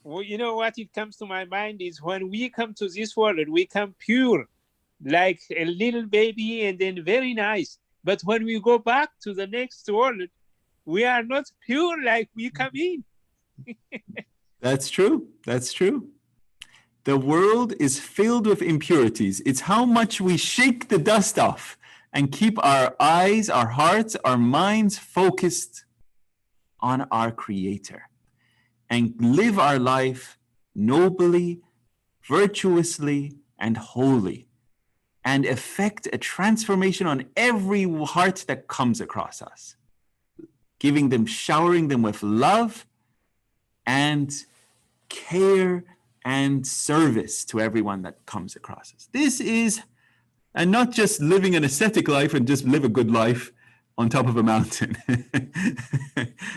Well, you know what it comes to my mind is when we come to this world, we come pure, like a little baby, and then very nice. But when we go back to the next world, we are not pure like we come in. That's true. That's true. The world is filled with impurities. It's how much we shake the dust off and keep our eyes, our hearts, our minds focused on our Creator and live our life nobly, virtuously, and wholly. and effect a transformation on every heart that comes across us, showering them with love and care and service to everyone that comes across us. This is, and not just living an ascetic life and just live a good life on top of a mountain.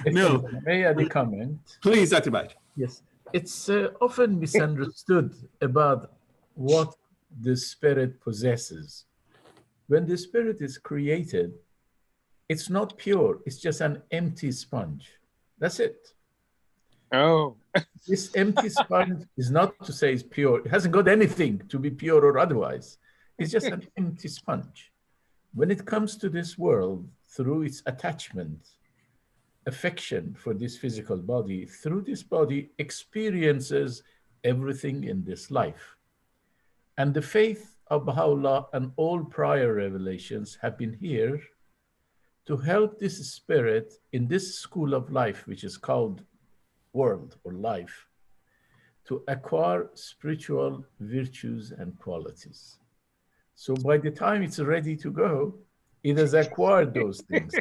No. May I add a comment? Please, Dr. Baj. Yes. It's often misunderstood about what the spirit possesses. When the spirit is created, it's not pure. It's just an empty sponge. That's it. Oh. This empty sponge is not to say it's pure. It hasn't got anything to be pure or otherwise. It's just an empty sponge. When it comes to this world, through its attachment, affection for this physical body, through this body experiences everything in this life. And the faith of Baha'u'llah and all prior revelations have been here to help this spirit in this school of life, which is called world or life, to acquire spiritual virtues and qualities. So by the time it's ready to go, it has acquired those things.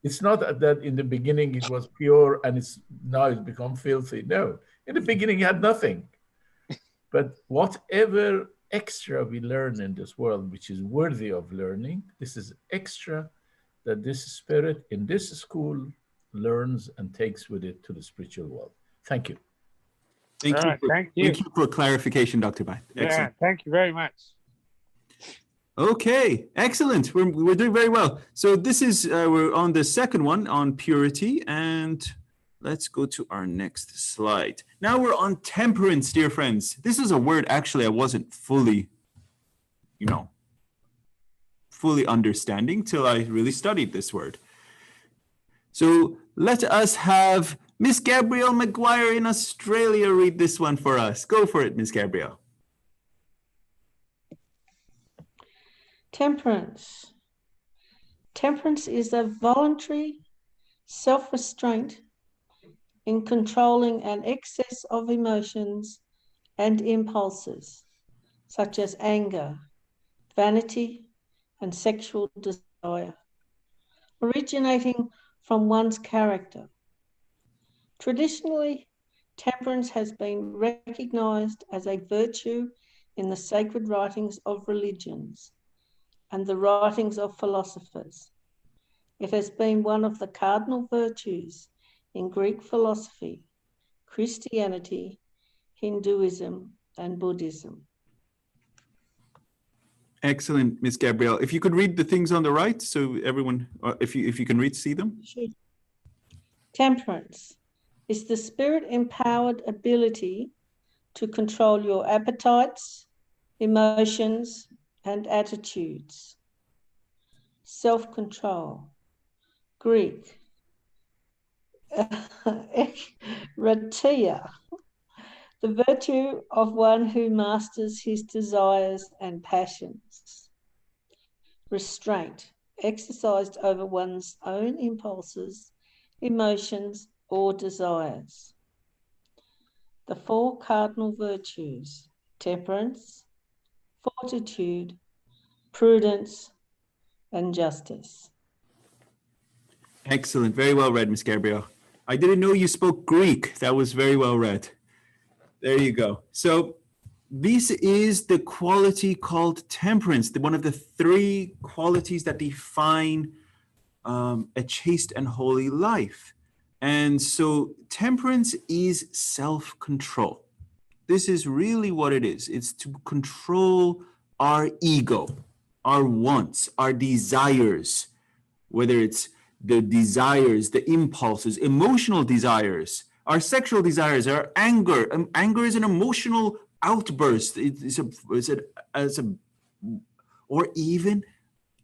It's not that in the beginning it was pure and now it's become filthy. No, in the beginning it had nothing. But whatever extra we learn in this world, which is worthy of learning, this is extra that this spirit in this school learns and takes with it to the spiritual world. Thank you. Thank you for clarification, Dr. Baj. Yeah, thank you very much. Okay, excellent. We're doing very well. So this is, we're on the second one on purity, and let's go to our next slide. Now we're on temperance, dear friends. This is a word actually I wasn't fully understanding till I really studied this word. So let us have Miss Gabrielle McGuire in Australia read this one for us. Go for it, Miss Gabrielle. Temperance. Temperance is a voluntary self-restraint in controlling an excess of emotions and impulses, such as anger, vanity, and sexual desire, originating from one's character. Traditionally, temperance has been recognized as a virtue in the sacred writings of religions and the writings of philosophers. It has been one of the cardinal virtues in Greek philosophy, Christianity, Hinduism, and Buddhism. Excellent, Miss Gabrielle. If you could read the things on the right, so everyone, if you can see them. Sure. Temperance is the spirit-empowered ability to control your appetites, emotions, and attitudes. Self-control. Greek. Ratia. The virtue of one who masters his desires and passions. Restraint. Exercised over one's own impulses, emotions, or desires. The four cardinal virtues: temperance, fortitude, prudence, and justice. Excellent. Very well read, Miss Gabrielle. I didn't know you spoke Greek. That was very well read. There you go. So this is the quality called temperance, one of the three qualities that define a chaste and holy life. And so temperance is self-control. This is really what it is. It's to control our ego, our wants, our desires, whether it's the desires, the impulses, emotional desires, our sexual desires, our anger. Anger is an emotional outburst. Or even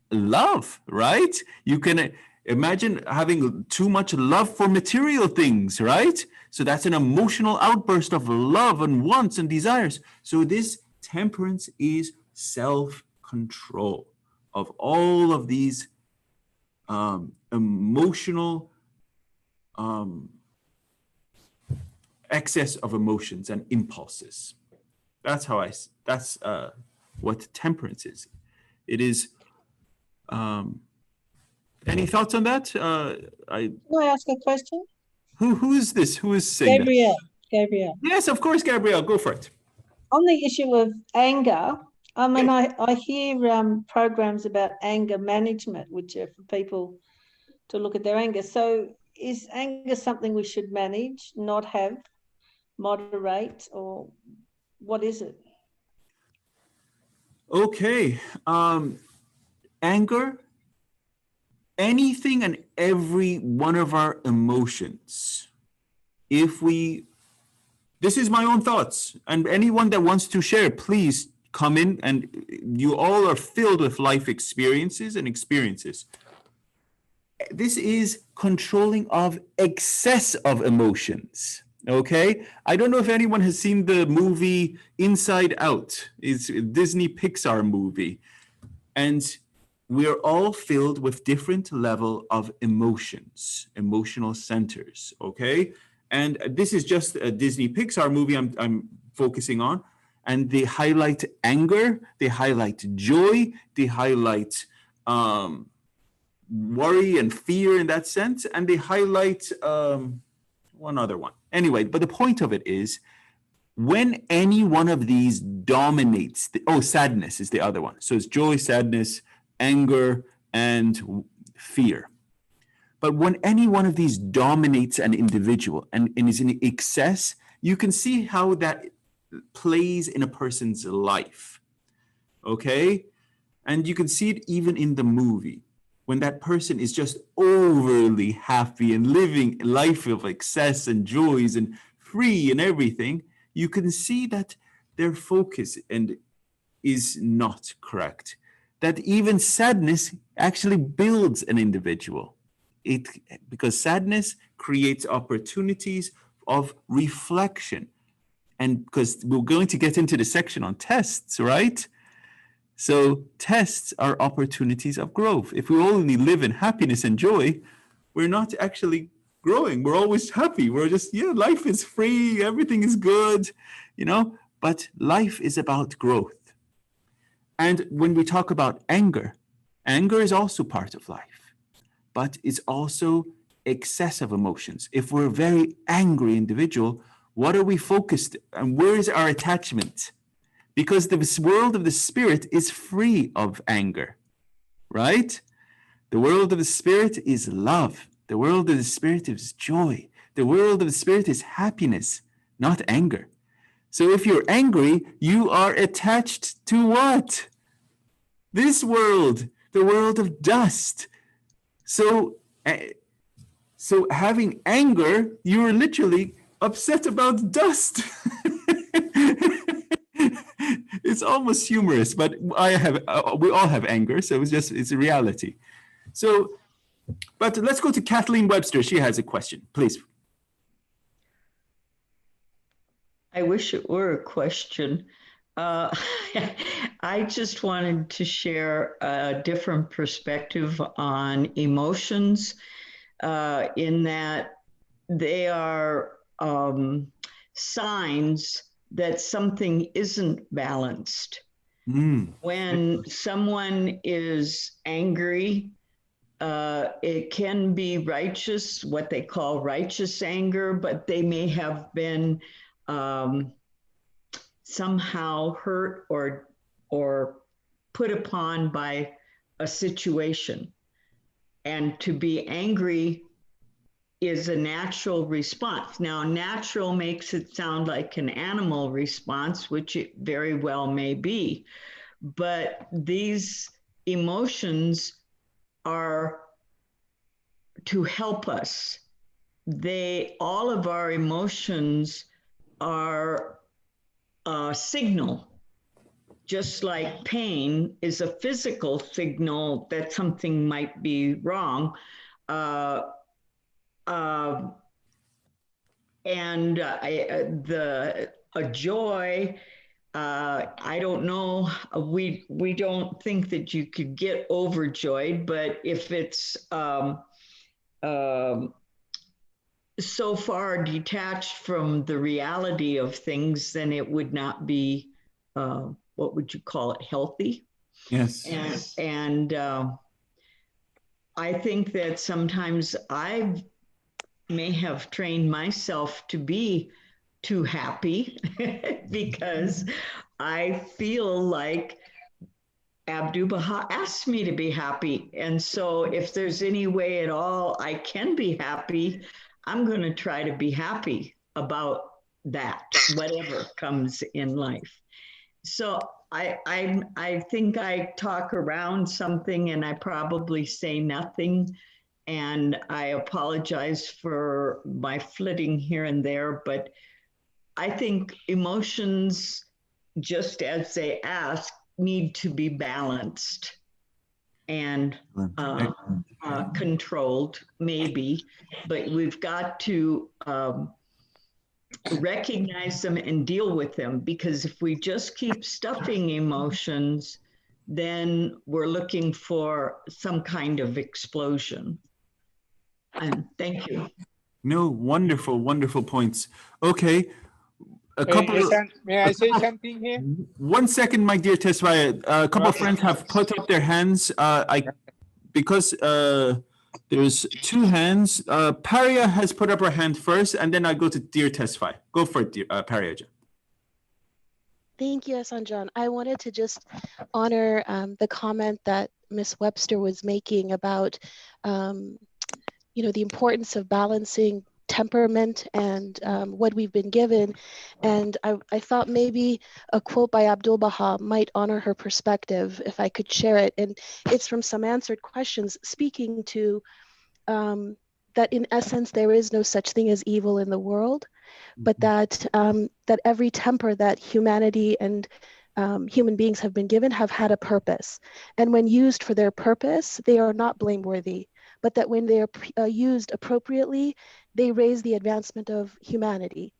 love, right? You can imagine having too much love for material things, right? So that's an emotional outburst of love and wants and desires. So this temperance is self-control of all of these emotional excess of emotions and impulses. That's what temperance is. It is. Any thoughts on that? Can I ask a question? Who is this? Who is saying Gabrielle. that? Gabrielle. Yes, of course, Gabrielle. Go for it. On the issue of anger, I mean, I hear programs about anger management, which are for people to look at their anger. So is anger something we should manage, not have, moderate, or what is it? Okay. Anger, anything and every one of our emotions, this is my own thoughts, and anyone that wants to share, please come in, and you all are filled with life experiences. This is controlling of excess of emotions. Okay, I don't know if anyone has seen the movie Inside Out. It's a Disney Pixar movie, and we're all filled with different level of emotions, emotional centers. Okay, and this is just a Disney Pixar movie I'm focusing on, and they highlight anger, they highlight joy, they highlight worry and fear in that sense, and they highlight one other one. Anyway, but the point of it is, when any one of these dominates, sadness is the other one. So it's joy, sadness, anger, and fear. But when any one of these dominates an individual and is in excess, you can see how that plays in a person's life. Okay? And you can see it even in the movie. When that person is just overly happy and living a life of excess and joys and free and everything, you can see that their focus is not correct. That even sadness actually builds an individual. Because sadness creates opportunities of reflection. And because we're going to get into the section on tests, right? So tests are opportunities of growth. If we only live in happiness and joy, we're not actually growing. We're always happy. We're just, life is free, everything is good, but life is about growth. And when we talk about anger is also part of life, but it's also excessive emotions. If we're a very angry individual, what are we focused on? Where is our attachment? Because the world of the spirit is free of anger, right? The world of the spirit is love. The world of the spirit is joy. The world of the spirit is happiness, not anger. So if you're angry, you are attached to what? This world, the world of dust. So having anger, you're literally upset about dust. It's almost humorous, but we all have anger, so it's a reality. So, but let's go to Kathleen Webster. She has a question, please. I wish it were a question. I just wanted to share a different perspective on emotions, in that they are signs that something isn't balanced. When someone is angry, it can be righteous, what they call righteous anger, but they may have been somehow hurt or put upon by a situation. And to be angry is a natural response. Now, natural makes it sound like an animal response, which it very well may be. But these emotions are to help us. All of our emotions are a signal, just like pain is a physical signal that something might be wrong. Joy, I don't know, we don't think that you could get overjoyed, but if it's so far detached from the reality of things, then it would not be, what would you call it, healthy? Yes. And I think that sometimes I may have trained myself to be too happy because I feel like Abdu'l-Baha asked me to be happy. And so if there's any way at all I can be happy, I'm going to try to be happy about that, whatever comes in life. So I think I talk around something and I probably say nothing. And I apologize for my flitting here and there, but I think emotions, just as they ask, need to be balanced and controlled, maybe, but we've got to recognize them and deal with them, because if we just keep stuffing emotions, then we're looking for some kind of explosion. And thank you. No, wonderful, wonderful points. Okay. May I say something here? 1 second, my dear Tesfaye. A couple of friends have put up their hands. Because there's two hands. Paria has put up her hand first, and then I go to dear Tesfaye. Go for it, dear Paria. Thank you, Sanjan. I wanted to just honor the comment that Miss Webster was making about, the importance of balancing temperament and what we've been given. And I thought maybe a quote by Abdu'l-Baha might honor her perspective if I could share it. And it's from Some Answered Questions, speaking to that in essence, there is no such thing as evil in the world, but that every temper that humanity and human beings have been given have had a purpose. And when used for their purpose, they are not blameworthy, but that when they are used appropriately, they raise the advancement of humanity.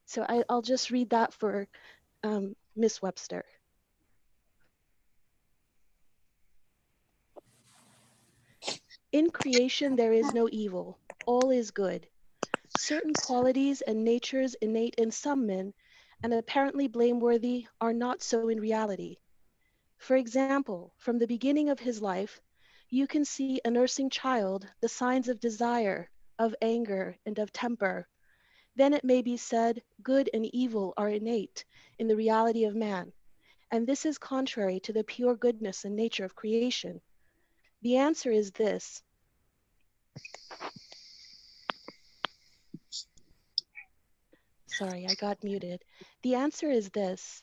So I'll just read that for Miss Webster. In creation, there is no evil. All is good. Certain qualities and natures innate in some men and apparently blameworthy are not so in reality. For example, from the beginning of his life, you can see a nursing child the signs of desire, of anger, and of temper. Then it may be said, good and evil are innate in the reality of man, and this is contrary to the pure goodness and nature of creation. The answer is this. Sorry, I got muted. The answer is this.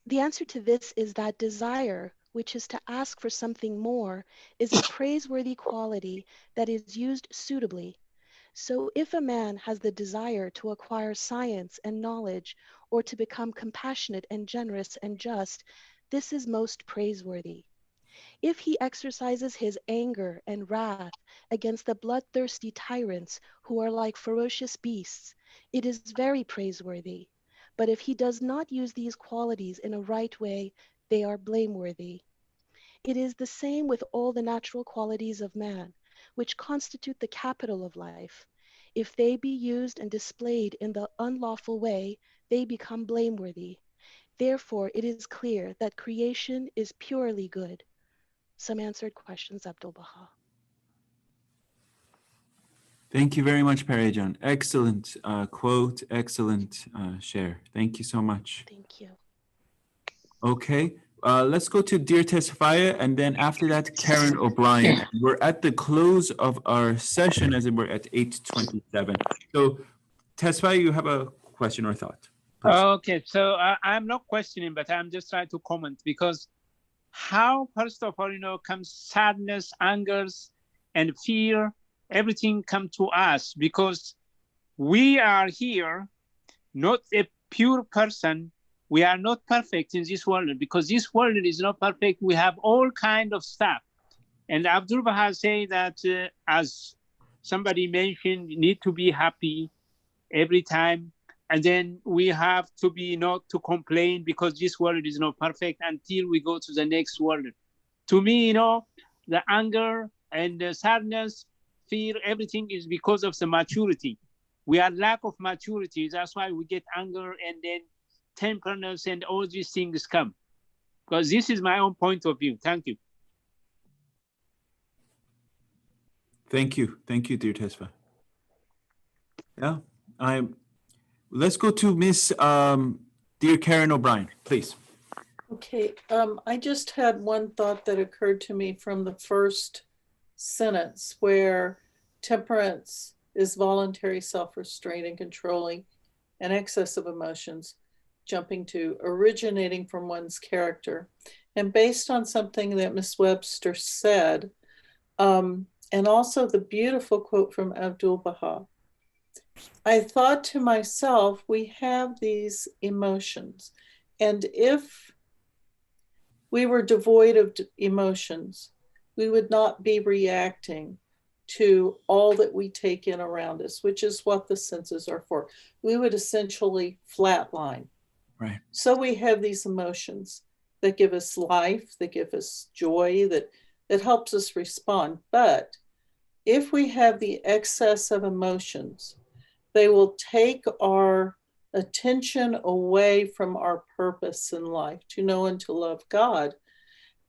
The answer to this is that desire, which is to ask for something more, is a praiseworthy quality that is used suitably. So if a man has the desire to acquire science and knowledge, or to become compassionate and generous and just, this is most praiseworthy. If he exercises his anger and wrath against the bloodthirsty tyrants who are like ferocious beasts, it is very praiseworthy. But if he does not use these qualities in a right way, they are blameworthy. It is the same with all the natural qualities of man, which constitute the capital of life. If they be used and displayed in the unlawful way, they become blameworthy. Therefore, it is clear that creation is purely good. Some Answered Questions, Abdu'l-Baha. Thank you very much, Paria. Excellent quote, excellent share. Thank you so much. Thank you. Okay, let's go to Dear Tesfaye, and then after that, Karen O'Brien. We're at the close of our session, as in we're at 8:27. So, Tesfaye, you have a question or thought? Please. Okay, so I'm not questioning, but I'm just trying to comment, because how, first of all, comes sadness, angers, and fear, everything come to us, because we are here, not a pure person. We are not perfect in this world, because this world is not perfect. We have all kind of stuff. And Abdu'l-Baha say that, as somebody mentioned, you need to be happy every time. And then we have to be not to complain, because this world is not perfect until we go to the next world. To me, the anger and the sadness, fear, everything is because of the maturity. We are lack of maturity. That's why we get anger, and then temperance and all these things come. because this is my own point of view. Thank you. Thank you, dear Tesfa. Yeah, let's go to Miss dear Karen O'Brien, please. Okay, I just had one thought that occurred to me from the first sentence, where temperance is voluntary self-restraint and controlling an excess of emotions, jumping to originating from one's character. And based on something that Miss Webster said, and also the beautiful quote from Abdu'l-Baha, I thought to myself, we have these emotions, and if we were devoid of emotions, we would not be reacting to all that we take in around us, which is what the senses are for. We would essentially flatline. Right. So we have these emotions that give us life, that give us joy, that helps us respond. But if we have the excess of emotions, they will take our attention away from our purpose in life, to know and to love God.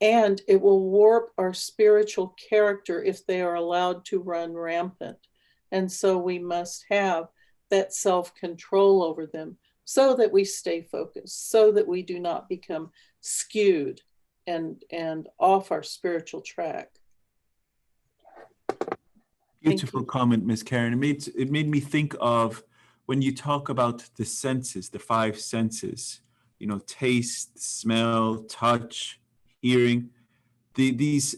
And it will warp our spiritual character if they are allowed to run rampant. And so we must have that self-control over them so that we stay focused, so that we do not become skewed and off our spiritual track. Beautiful comment, Miss Karen. It made me think of when you talk about the senses, the five senses, taste, smell, touch, hearing, these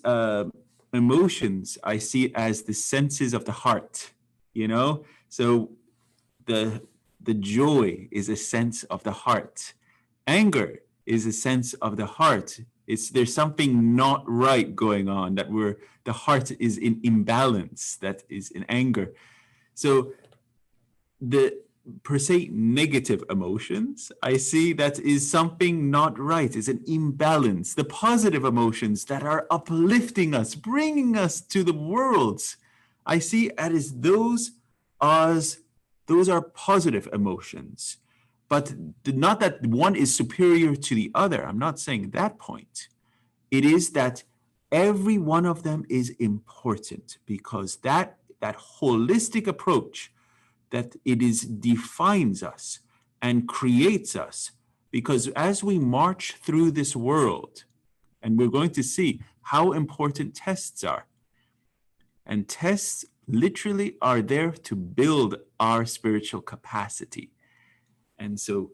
emotions I see as the senses of the heart, So the joy is a sense of the heart. Anger is a sense of the heart. There's something not right going on, that the heart is in imbalance, that is in anger. So the per se negative emotions, I see that is something not right, is an imbalance. The positive emotions that are uplifting us, bringing us to the worlds, I see as those are positive emotions. But not that one is superior to the other. I'm not saying that point. It is that every one of them is important, because that holistic approach, that it defines us and creates us. Because as we march through this world, and we're going to see how important tests are, and tests literally are there to build our spiritual capacity. And so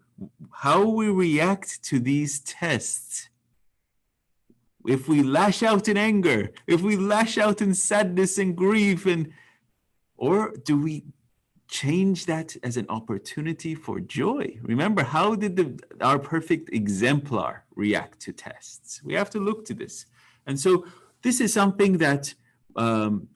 how we react to these tests, if we lash out in anger, if we lash out in sadness and grief, or do we change that as an opportunity for joy? Remember, how did our perfect exemplar react to tests? We have to look to this. And so this is something that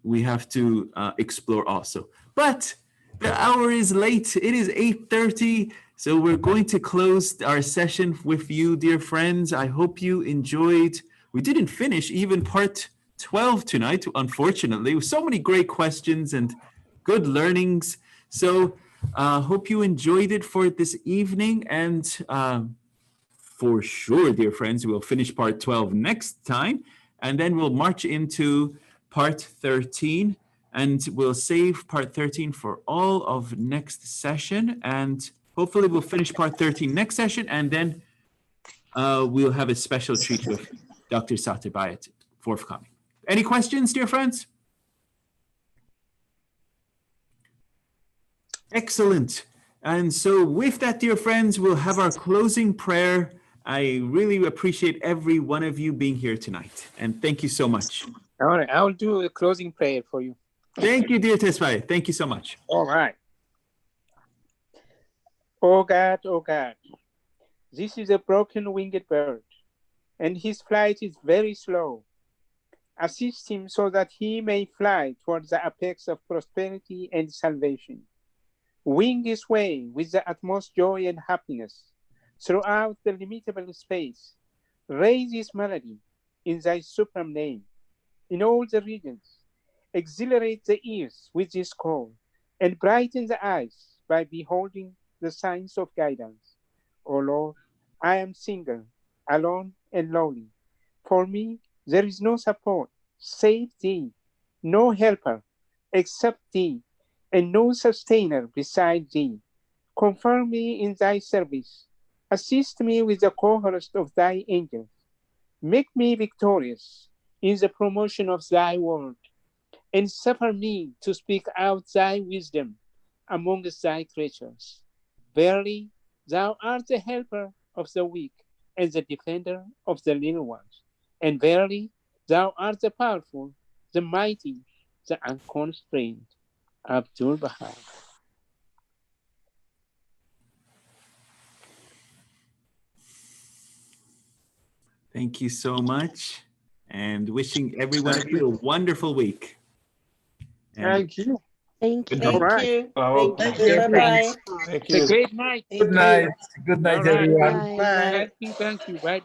we have to explore also. But the hour is late. It is 8:30. So we're going to close our session with you, dear friends. I hope you enjoyed. We didn't finish even part 12 tonight, unfortunately, with so many great questions and good learnings. So hope you enjoyed it for this evening. And for sure, dear friends, we'll finish part 12 next time. And then we'll march into part 13. And we'll save part 13 for all of next session. And hopefully we'll finish part 13 next session. And then we'll have a special treat with Dr. Satterbayat forthcoming. Any questions, dear friends? Excellent. And so with that, dear friends, we'll have our closing prayer. I really appreciate every one of you being here tonight. And thank you so much. All right, I'll do a closing prayer for you. Thank you, dear Tesfaye. Thank you so much. All right. Oh God, this is a broken winged bird, and his flight is very slow. Assist him so that he may fly towards the apex of prosperity and salvation. Wing his way with the utmost joy and happiness throughout the limitable space. Raise his melody in thy supreme name in all the regions. Exhilarate the ears with his call, and brighten the eyes by beholding the signs of guidance. O Lord, I am single, alone, and lowly. For me, there is no support save thee, no helper except thee, and no sustainer beside thee. Confirm me in thy service. Assist me with the cohorts of thy angels. Make me victorious in the promotion of thy word, and suffer me to speak out thy wisdom amongst thy creatures. Verily, thou art the helper of the weak and the defender of the little ones. And verily, thou art the powerful, the mighty, the unconstrained. Abdul Baha. Thank you so much, and wishing everyone of you a wonderful week. And Thank you. Thank you. good night. Thank you. Oh, Thank you. Bye-bye. thank It's a you. great night. Good night. Good night, All right. everyone. Bye. Thank you. Bye-bye.